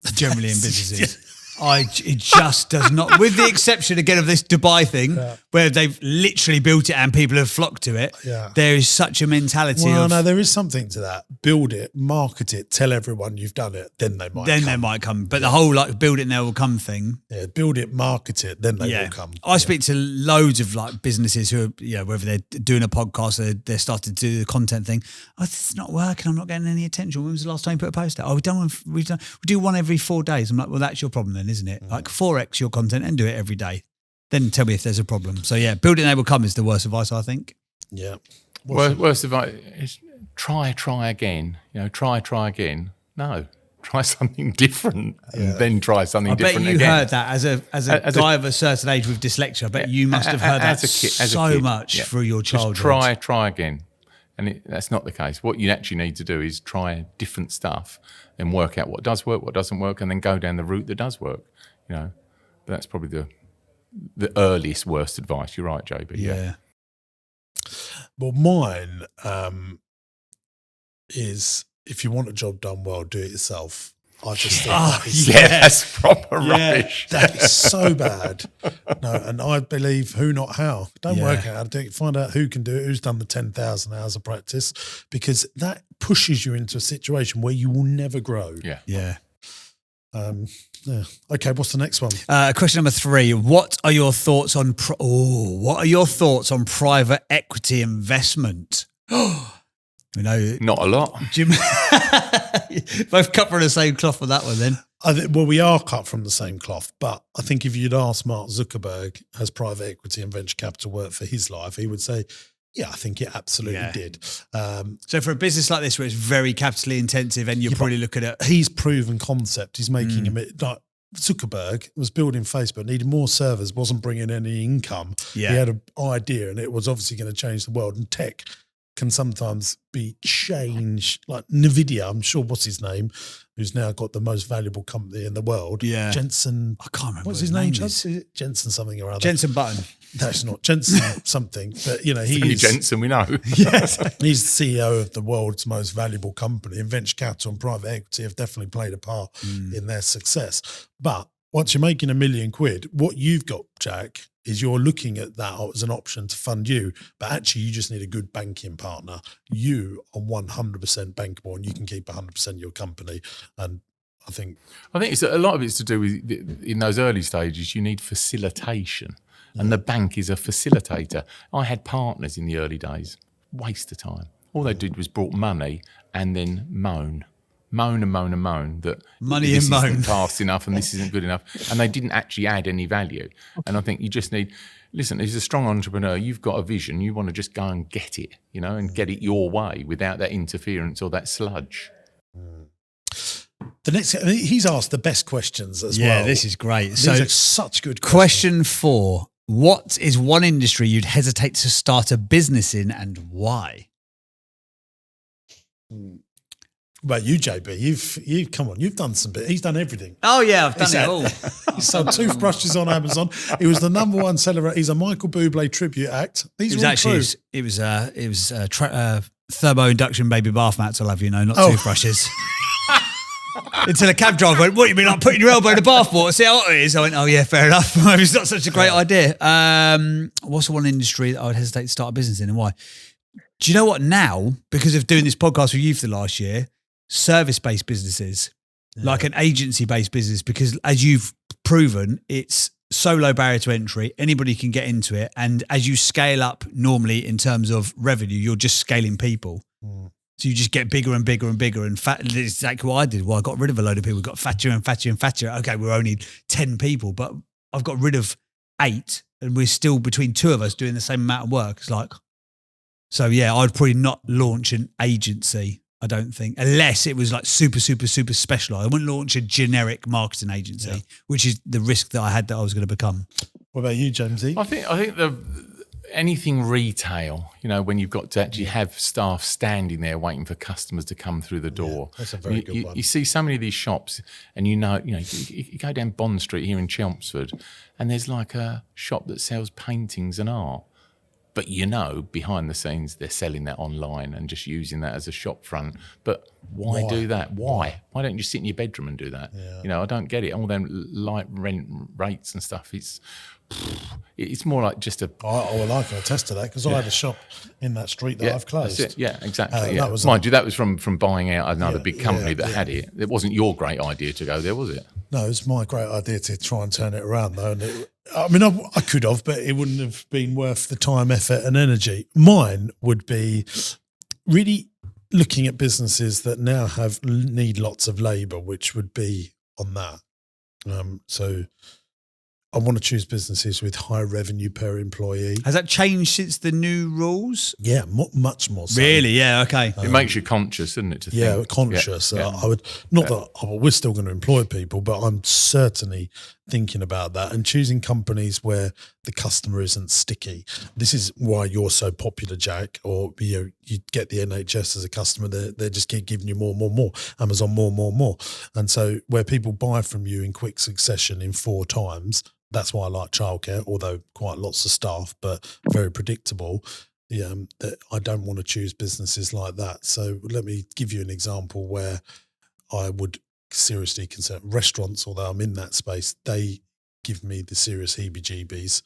Generally in businesses. It just does not, with the exception again of this Dubai thing, where they've literally built it and people have flocked to it. Yeah. There is such a mentality Well, of, no, there is something to that. Build it, market it, tell everyone you've done it, then they might come. But the whole like build it and they will come thing. Yeah, build it, market it, then they will come. I speak to loads of like businesses who are, whether they're doing a podcast, they're starting to do the content thing. Oh, it's not working. I'm not getting any attention. When was the last time you put a post out? Oh, we do one every 4 days. I'm like, well, that's your problem then, isn't it? Like 4x your content and do it every day. Then tell me if there's a problem. So yeah, build it and they will come is the worst advice, I think. Yeah. Worst advice is try again. Try again. No. Try something different and then try something different again. I bet you heard that as a guy of a certain age with dyslexia. I bet you must have heard that so much through your childhood. Just try again. And that's not the case. What you actually need to do is try different stuff and work out what does work, what doesn't work, and then go down the route that does work. But that's probably the earliest worst advice. You're right, JB. Yeah. Well, mine is, if you want a job done well, do it yourself. I just think that's proper rubbish. That is so bad. No, and I believe who, not how. Don't work out how to do it. Find out who can do it, who's done the 10,000 hours of practice, because that pushes you into a situation where you will never grow. Yeah. Okay, what's the next one? Question number 3. What are your thoughts on private equity investment? We know not a lot. Jim, both cut from the same cloth for that one then. Well, we are cut from the same cloth, but I think if you'd ask Mark Zuckerberg, has private equity and venture capital worked for his life, he would say, yeah, I think it absolutely did. So for a business like this where it's very capitally intensive and you're probably looking at... He's proven concept. He's making like Zuckerberg was building Facebook, needed more servers, wasn't bringing any income. Yeah. He had an idea and it was obviously going to change the world, and tech can sometimes be changed. Like NVIDIA, I'm sure, what's his name, who's now got the most valuable company in the world. Yeah. Jensen. I can't remember what's his name. is. Is it Jensen something or other? Jensen Button. That's not Jensen something, but he's Jensen, we know. Yes, he's the CEO of the world's most valuable company, and venture capital and private equity have definitely played a part in their success. But once you're making £1 million, what you've got, Jack, is you're looking at that as an option to fund you, but actually you just need a good banking partner. You are 100% bankable and you can keep 100% of your company. And I think it's a lot of it's to do with, in those early stages, you need facilitation, and the bank is a facilitator. I had partners in the early days, waste of time. All they did was brought money and then moan that money this and moan isn't fast enough and this isn't good enough, and they didn't actually add any value. And I think you just need, listen, as a strong entrepreneur, you've got a vision, you want to just go and get it, and get it your way without that interference or that sludge. the next, he's asked the best questions as well. Yeah, this is great. These So are such good questions. question 4, what is one industry you'd hesitate to start a business in and why? Well, you, JB, you've come on, you've done some bit. He's done everything. Oh yeah, I've done it all. He sold toothbrushes on Amazon. He was the #1 seller. He's a Michael Bublé tribute act. These are all true. It was thermo induction baby bath mats, I'll have you know, not toothbrushes. Until a cab driver went, what, you mean like putting your elbow in the bath water, see how hot it is? I went, oh yeah, fair enough. Maybe it's not such a great idea. What's the one industry that I would hesitate to start a business in and why? Do you know what now, because of doing this podcast with you for the last year, service-based businesses, like an agency-based business, because as you've proven, it's so low barrier to entry, anybody can get into it. And as you scale up normally in terms of revenue, you're just scaling people. So you just get bigger and bigger and bigger. And it's exactly what I did. Well, I got rid of a load of people, got fatter and fatter and fatter. Okay, we're only 10 people, but I've got rid of 8 and we're still between 2 of us doing the same amount of work. It's like, so yeah, I'd probably not launch an agency, I don't think, unless it was like super, super, super specialized. I wouldn't launch a generic marketing agency, which is the risk that I had that I was going to become. What about you, Jamesy? I think anything retail, when you've got to actually have staff standing there waiting for customers to come through the door. Yeah, that's a very good one. You see so many of these shops, and you go down Bond Street here in Chelmsford, and there's like a shop that sells paintings and art. But behind the scenes, they're selling that online and just using that as a shop front. But why do that? Why don't you just sit in your bedroom and do that? Yeah. I don't get it. All them light rent rates and stuff. It's more like just a. I can attest to that because I had a shop in that street that I've closed. That's it. Yeah, exactly. That was Mind you, that was from buying out another big company that yeah. had it. It wasn't your great idea to go there, was it? No, it was my great idea to try and turn it around, though. And I could have, but it wouldn't have been worth the time, effort, and energy. Mine would be really looking at businesses that now need lots of labour, which would be on that. So I want to choose businesses with high revenue per employee. Has that changed since the new rules? Yeah, much more so. Really? Yeah. Okay. It makes you conscious, doesn't it? To think? Conscious. Yeah. I would not that we're still going to employ people, but I'm certainly thinking about that and choosing companies where the customer isn't sticky. This is why you're so popular, Jack. Or you get the NHS as a customer, they just keep giving you more. Amazon more, and so where people buy from you in quick succession in 4 times. That's why I like childcare, although quite lots of staff, but very predictable. That I don't want to choose businesses like that. So let me give you an example where I would seriously consider restaurants, although I'm in that space, they give me the serious heebie-jeebies,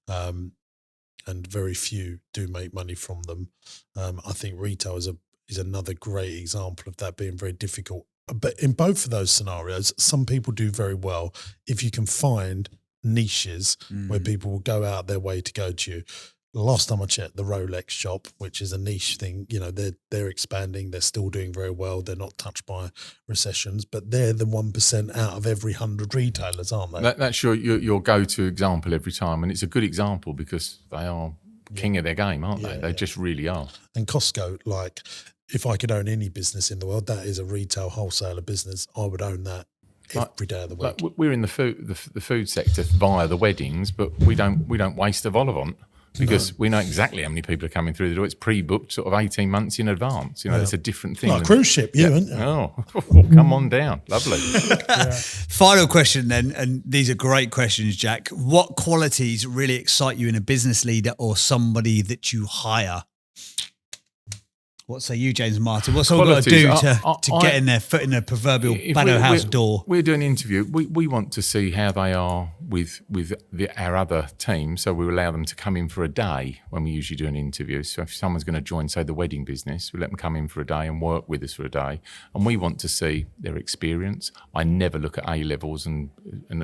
and very few do make money from them. I think retail is another great example of that being very difficult. But in both of those scenarios, some people do very well if you can find niches where people will go out their way to go to you. The last time I checked, the Rolex shop, which is a niche thing, they're expanding, they're still doing very well, they're not touched by recessions, but they're the 1% out of every 100 retailers, aren't they? That's your go-to example every time, and it's a good example because they are king of their game, aren't they? They just really are. And Costco, like, if I could own any business in the world, that is a retail wholesaler business, I would own that every day of the week. We're in the food sector via the weddings, but we don't waste a vol of on because we know exactly how many people are coming through the door. It's pre-booked sort of 18 months in advance. It's a different thing. Like a cruise ship, aren't you? Oh, come on down. Lovely. Final question then, and these are great questions, Jack. What qualities really excite you in a business leader or somebody that you hire? What say you, James Martin? What's all got to do to get in their foot in the proverbial Banner House door? We're doing an interview. We want to see how they are with our other team. So we allow them to come in for a day when we usually do an interview. So if someone's going to join, say, the wedding business, we let them come in for a day and work with us for a day. And we want to see their experience. I never look at A-levels and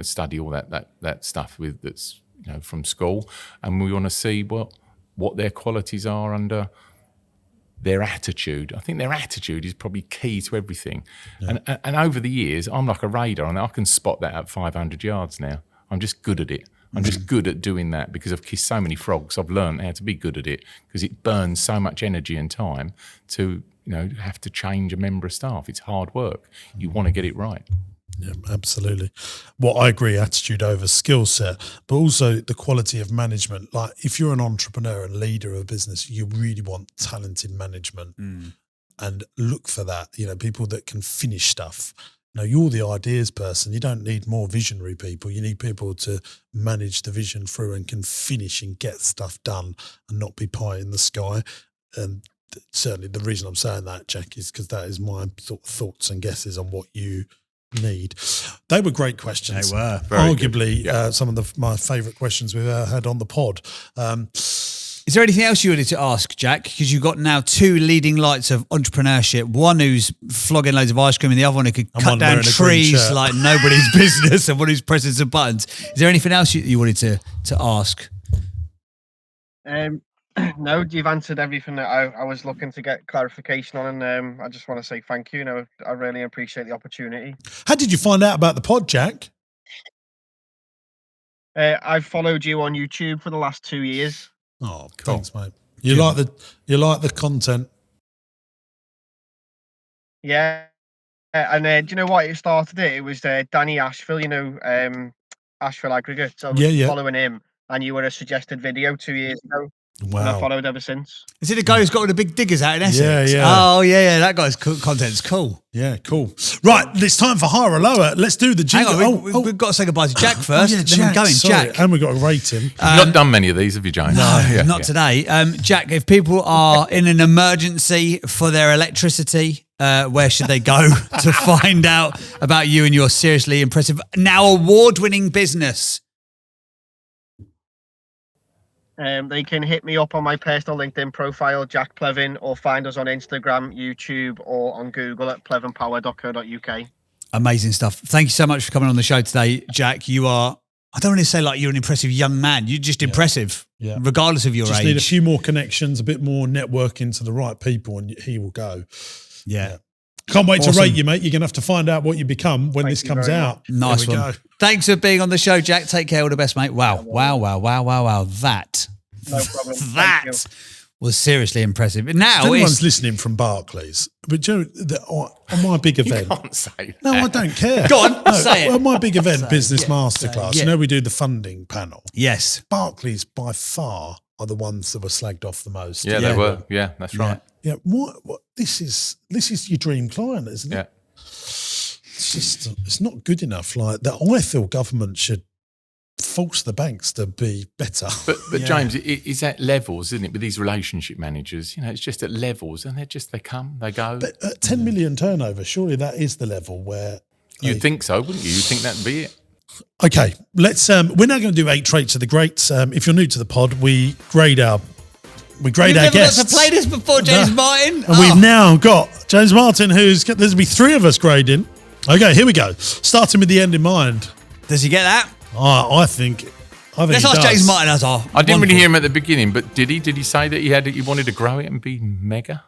study all that stuff that's from school. And we want to see what their qualities are under their attitude. I think their attitude is probably key to everything. Yeah. And over the years, I'm like a radar, and I can spot that at 500 yards now. I'm just good at it. I'm just good at doing that because I've kissed so many frogs. I've learned how to be good at it because it burns so much energy and time to have to change a member of staff. It's hard work. You want to get it right. Yeah, absolutely. Well, I agree, attitude over skill set, but also the quality of management. Like if you're an entrepreneur and leader of a business, you really want talented management and look for that, people that can finish stuff. You're the ideas person. You don't need more visionary people. You need people to manage the vision through and can finish and get stuff done and not be pie in the sky. And certainly the reason I'm saying that, Jack, is because that is my thoughts and guesses on what you need. They were great questions. They were. Arguably some of my favourite questions we've ever had on the pod. Is there anything else you wanted to ask, Jack? Because you've got now 2 leading lights of entrepreneurship. One who's flogging loads of ice cream and the other one who could cut down trees like nobody's business and one who's pressing some buttons. Is there anything else you wanted to ask? No, you've answered everything that I was looking to get clarification on, and I just want to say thank you. I really appreciate the opportunity. How did you find out about the pod, Jack? I've followed you on YouTube for the last 2 years. Oh, cool. Thanks, mate. You like the content? Yeah, and do you know what? It started it was Danny Asheville. Asheville Aggregate. So I was following him, and you were a suggested video 2 years ago. and Wow. I followed ever since. Is it the guy who's got all the big diggers out in Essex? Yeah, yeah. Oh, yeah. That guy's content's cool. Yeah, cool. Right, it's time for higher or lower. Let's do the Hang jingle. on, we've got to say goodbye to Jack first. yeah, then we're going. sorry. Jack. And we've got to rate him. You've not done many of these, have you, James? No, not today. Jack, if people are in an emergency for their electricity, where should they go to find out about you and your seriously impressive, now award-winning business? They can hit me up on my personal LinkedIn profile, Jack Plevin, or find us on Instagram, YouTube, or on Google at plevenpower.co.uk. Amazing stuff. Thank you so much for coming on the show today, Jack. You are, I don't want to say like you're an impressive young man. You're just impressive, regardless of your Just age. need a few more connections, a bit more networking to the right people, and he will go. Yeah. Can't wait Awesome. to rate you, mate. You're going to have to find out what you become when Thank this you comes very out. Nice There we one. go. Thanks for being on the show, Jack. Take care. All the best, mate. Wow. That. No problem. Thank That you. was seriously impressive. Now If anyone's it's... listening from Barclays, but Joe, on my big event, Can't say that. no, I don't care. Go on, No, say it. On my big event, Business yeah, Masterclass, yeah. you know, we do the funding panel. Yes. Barclays, by far, are the ones that were slagged off the most. Yeah, they were. Yeah, that's right. Yeah. What? This is your dream client, isn't it? Yeah. It's just, it's not good enough. Like that, I feel government should force the banks to be better. But James, it's at levels, isn't it? With these relationship managers, you know, it's just at levels, and they come, they go. But at 10 million turnover, surely that is the level where You'd think so, wouldn't you? You'd think that'd be it. Okay, let's. We're now going to do 8 traits of the greats. If you're new to the pod, we grade our You've our never guests. got to play this before, James Martin? And we've now got James Martin, there's be 3 of us grading. Okay, here we go. Starting with the end in mind. Does he get that? I think Let's he ask does. James Martin. That's all. I didn't really hear him at the beginning, but did he? Did he say that he wanted to grow it and be mega?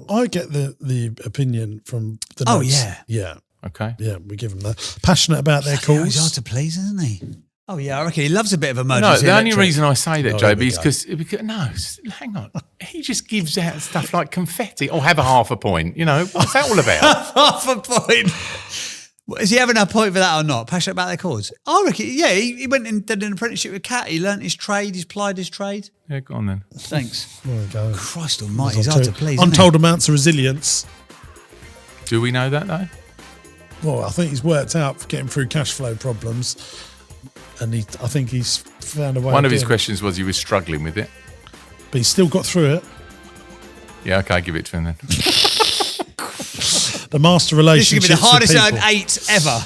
I get the opinion from the Oh, notes. yeah. Yeah. Okay. Yeah, we give him that. Passionate about their He's hard calls. to please, isn't he? Oh, yeah, I reckon he loves a bit of No, emergency the only electric. reason I say that, Oh, here JB, we is go. because hang on, he just gives out stuff like confetti or have a half a point. You know, what's that all about? Half a point. Is he having a point for that or not? Passionate about their cause? I reckon, yeah, he went and did an apprenticeship with Cat. He learnt his trade, he's plied his trade. Yeah, go on then. Thanks. There we go. Christ almighty, he's hard to please, isn't he? Untold amounts of resilience. Do we know that though? Well, I think he's worked out for getting through cash flow problems, and I think he's found a way. One of his doing it. questions was he was struggling with it. But he's still got through it. Yeah, okay, give it to him then. The master This is relationships. going to be the hardest with earned people. 8 ever.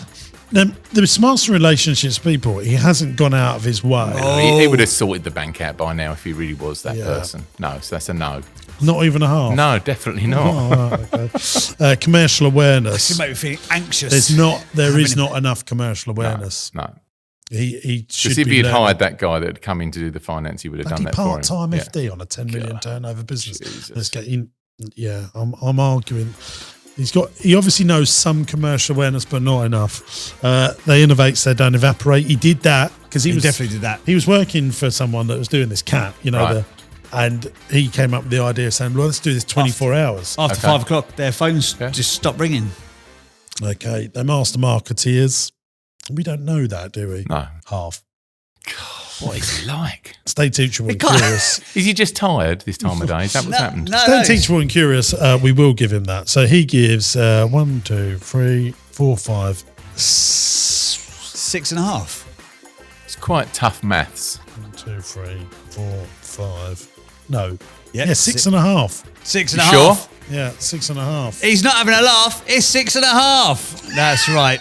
The master relationships people. He hasn't gone out of his way. He would have sorted the bank out by now if he really was that Yeah. person. No, so that's a no. Not even a half. No, definitely not. Oh, right, okay. Commercial awareness. This make me feel anxious. There is not enough commercial awareness. No. He should Because if be he had learning. hired that guy that had come in to do the finance, he would have done Bloody that for him. part-time Yeah. FD on a 10 million turnover business. Jesus. Let's get in. Yeah, I'm arguing. He obviously knows some commercial awareness, but not enough. They innovate so they don't evaporate. He did that because he definitely did that. He was working for someone that was doing this cat, Right. and he came up with the idea saying, well, let's do this 24 hours. After Okay. 5 o'clock, their phones Yeah. just stop ringing. Okay, they're master marketeers. We don't know that, do we? No. Half. What is he like? Stay teachable and can't- curious. Is he just tired this time of day? Is that what's happened? Stay teachable and curious. We will give him that. So he gives 1, 2, 3, 4, 5. 6.5. It's quite tough maths. 1, 2, 3, 4, 5. No. Yep. Yeah, 6.5. 6.5. Sure? Yeah, 6.5. He's not having a laugh. It's 6.5. That's right.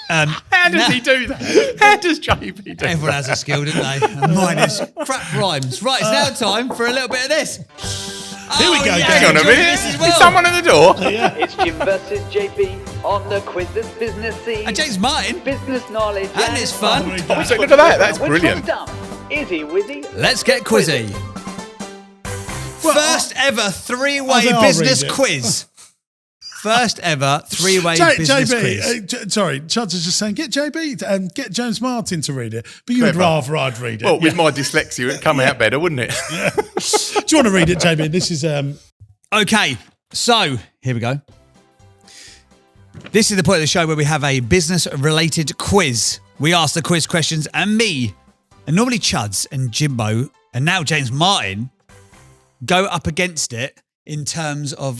How does he do that? How does JB do Everyone has a skill, don't they? And mine is crap rhymes. Right, it's now time for a little bit of this. Here we go, yeah, Hang on a enjoy minute. this as well. Is someone at the door? It's Jim versus JB on the quiz that's businessy. And James Martin. Business knowledge. And it's fun. Oh, so look at that. That's Which brilliant. one's dumb? Izzy, Wizzy. Let's get quizzy. First ever three-way I think I'll business read it. quiz. First ever three-way business quiz. JB, sorry, Chuds is just saying, get JB and get James Martin to read it. But you'd Clever. rather I'd read it. Well, with my dyslexia, it'd come out better, wouldn't it? Do you want to read it, JB? This is Okay, so here we go. This is the point of the show where we have a business-related quiz. We ask the quiz questions, and me, and normally Chuds and Jimbo And now James Martin go up against it in terms of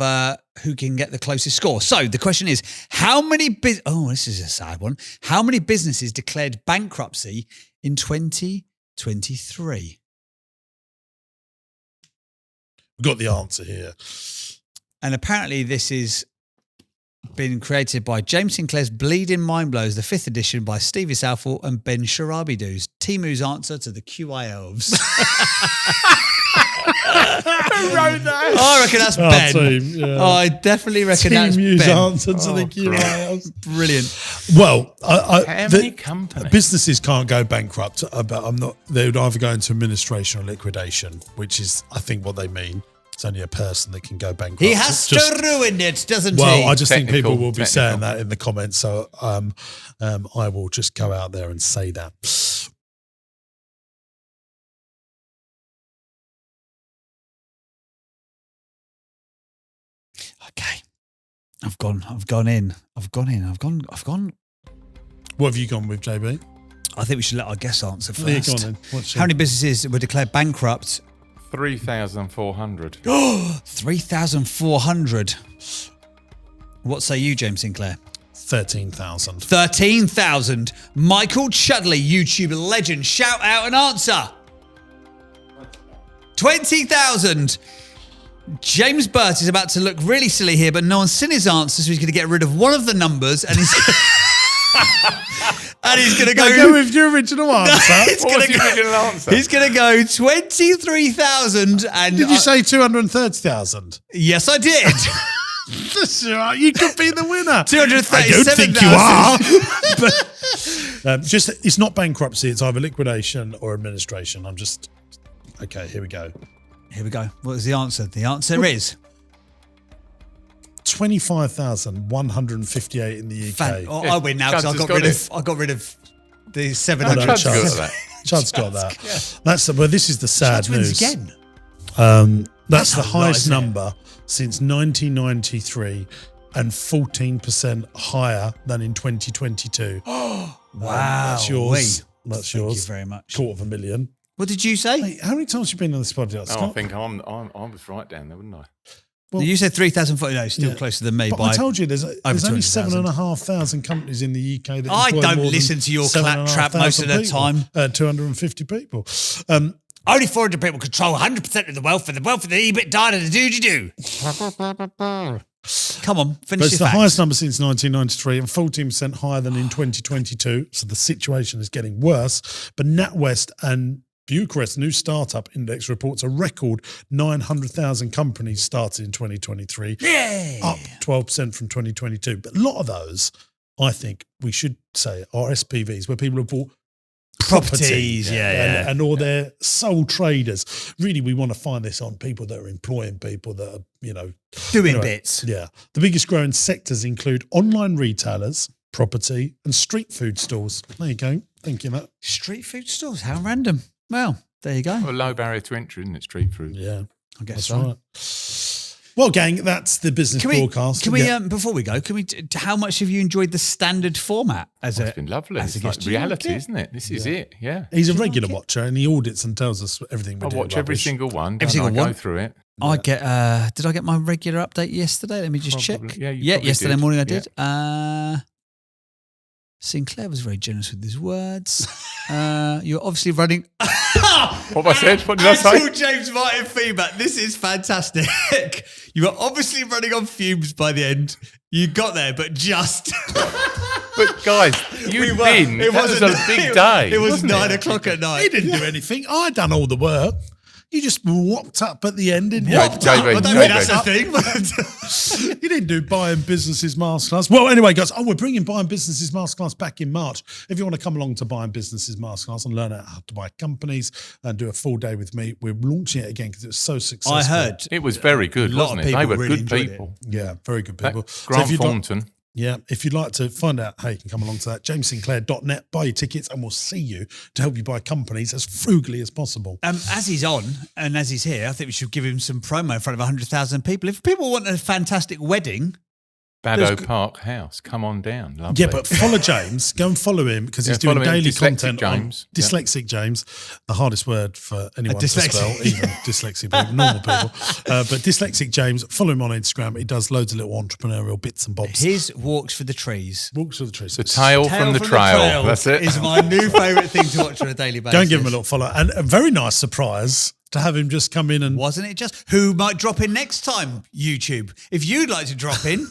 who can get the closest score. So the question is, this is a sad one. How many businesses declared bankruptcy in 2023? We've got the answer here. And apparently this is been created by James Sinclair's Bleeding Mind Blows, the 5th edition by Stevie Southall and Ben Sharabidoos. Timu's answer to the QI elves. Who wrote that? I reckon that's Ben. Team, yeah. I definitely reckon that's Timu's Ben. answer to the QI elves. Brilliant. Well, How many companies? businesses can't go bankrupt, but I'm not. They would either go into administration or liquidation, which is, I think, what they mean. It's only a person that can go bankrupt. He has to ruin it, doesn't he? Well, I just think people Technical, will be saying that in the comments, so I will just go out there and say that. Okay. I've gone in. What have you gone with, JB? I think we should let our guests answer Yeah, go on first. then. What's How many businesses were declared bankrupt? 3,400. 3,400. What say you, James Sinclair? 13,000. 13,000. Michael Chudley, YouTube legend, shout out and answer. 20,000. James Burt is about to look really silly here, but no one's seen his answer, so he's going to get rid of one of the numbers and he's going to Go with your original answer. What was the original answer? He's going to go 23,000 and Did you say 230,000? yes, I did. That's all right. You could be the winner. 237,000. I don't think you are. But, it's not bankruptcy. It's either liquidation or administration. Okay, here we go. Here we go. What is the answer? The answer is 25,158 in the UK. I win now because I got rid of the 700. Chud's got that. Chud's got that. This is the sad Chud's wins news. again. That's the a lot, highest isn't it? number since 1993 and 14% higher than in 2022. Wow. That's yours. That's Thank yours. you very much. $250,000. What did you say? Hey, how many times have you been on this podcast? I think I was right down there, wouldn't I? well- you said 3,040. No, still Yeah. closer than me. But by I told you there's only 200,000. 7,500 companies in the UK that I employ don't more than listen to your claptrap most of the 7,500 time. 250 people. Only 400 people control 100% of the wealth, and the wealth of the EBITDA and the do-do-do. Come on, But finish it's your the facts. highest number since 1993 and 14% higher than in 2022. So the situation is getting worse. But NatWest and Bucharest New Startup Index reports a record 900,000 companies started in 2023, up 12% from 2022. But a lot of those, I think we should say, are SPVs, where people have bought property Properties, yeah. and or they're sole traders. Really, we want to find this on people that are employing people that are, Doing bits. Yeah. The biggest growing sectors include online retailers, property, and street food stores. There you go. Thank you, Matt. Street food stores, how random. Well, there you go. Well, low barrier to entry, isn't it? Street food. Yeah, I guess that's so. right. Well, gang, that's the business broadcast. Can we Yeah. before we go, how much have you enjoyed the standard format as It's been lovely. as a It's like guest? Do you reality, like it? isn't it? This is it. Yeah. He's a regular watcher and he audits and tells us everything we I do. watch every rubbish. single one. Every single I one? go through it. I get. Did I get my regular update yesterday? Let me just Probably. check. Yeah, you probably yesterday did. morning I Yeah. did. Sinclair was very generous with his words. You're obviously running. What have I said? What did I say? Actual James Martin feedback. This is fantastic. You were obviously running on fumes by the end. You got there, but just. But guys, you've been. It was a big day. It was wasn't 9 o'clock at night. He didn't do anything. I done all the work. You just walked up at the end, didn't you? Yeah, Whopped JB, up. I don't JB. think that's a thing. But You didn't do Buying Businesses Masterclass. Well, anyway, guys, we're bringing Buying Businesses Masterclass back in March. If you want to come along to Buying Businesses Masterclass and learn how to buy companies and do a full day with me, we're launching it again because it was so successful. I heard. It was very good, A lot of wasn't it? They people were really good enjoyed it. people. Yeah, very good That people. So Grant if you'd like- Thornton. Yeah, if you'd like to find out how you can come along to that, jamessinclair.net, buy your tickets and we'll see you to help you buy companies as frugally as possible. As he's on and as he's here, I think we should give him some promo in front of 100,000 people. If people want a fantastic wedding, Baddow Park House. Come on down. Lovely. Yeah, but follow James. Go and follow him because he's doing follow him, daily Dyslexic content James. on Dyslexic James, the hardest word for anyone to dyslexic. spell, even dyslexic people, normal people. But Dyslexic James, follow him on Instagram. He does loads of little entrepreneurial bits and bobs. His walks for the trees. Walks with the trees. The tail from the trail. That's it. Is my new favourite thing to watch on a daily basis. Go and give him a little follow. And a very nice surprise to have him just come in and... Wasn't it just? Who might drop in next time, YouTube? If you'd like to drop in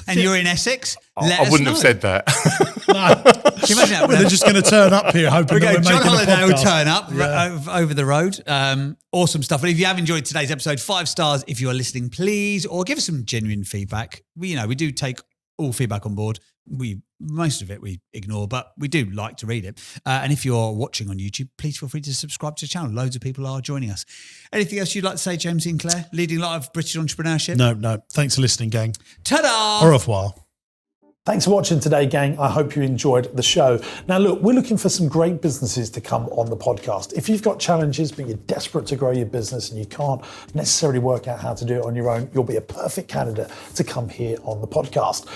and you're in Essex, let us I wouldn't know. have said that. No. Can you imagine that? Well, they're just going to turn up here hoping that we're John making Holiday a will podcast. turn up over the road. Awesome stuff. And if you have enjoyed today's episode, 5 stars if you are listening, please, or give us some genuine feedback. We do take all feedback on board. Most of it we ignore, but we do like to read it. And if you're watching on YouTube, please feel free to subscribe to the channel. Loads of people are joining us. Anything else you'd like to say, James Sinclair, leading light of British entrepreneurship? No. Thanks for listening, gang. Ta-da! Au revoir. Thanks for watching today, gang. I hope you enjoyed the show. Now, look, we're looking for some great businesses to come on the podcast. If you've got challenges, but you're desperate to grow your business and you can't necessarily work out how to do it on your own, you'll be a perfect candidate to come here on the podcast.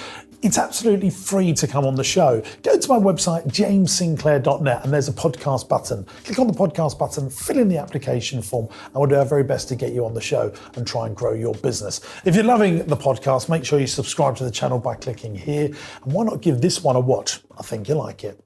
It's absolutely free to come on the show. Go to my website, jamessinclair.net, and there's a podcast button. Click on the podcast button, fill in the application form, and we'll do our very best to get you on the show and try and grow your business. If you're loving the podcast, make sure you subscribe to the channel by clicking here. And why not give this one a watch? I think you'll like it.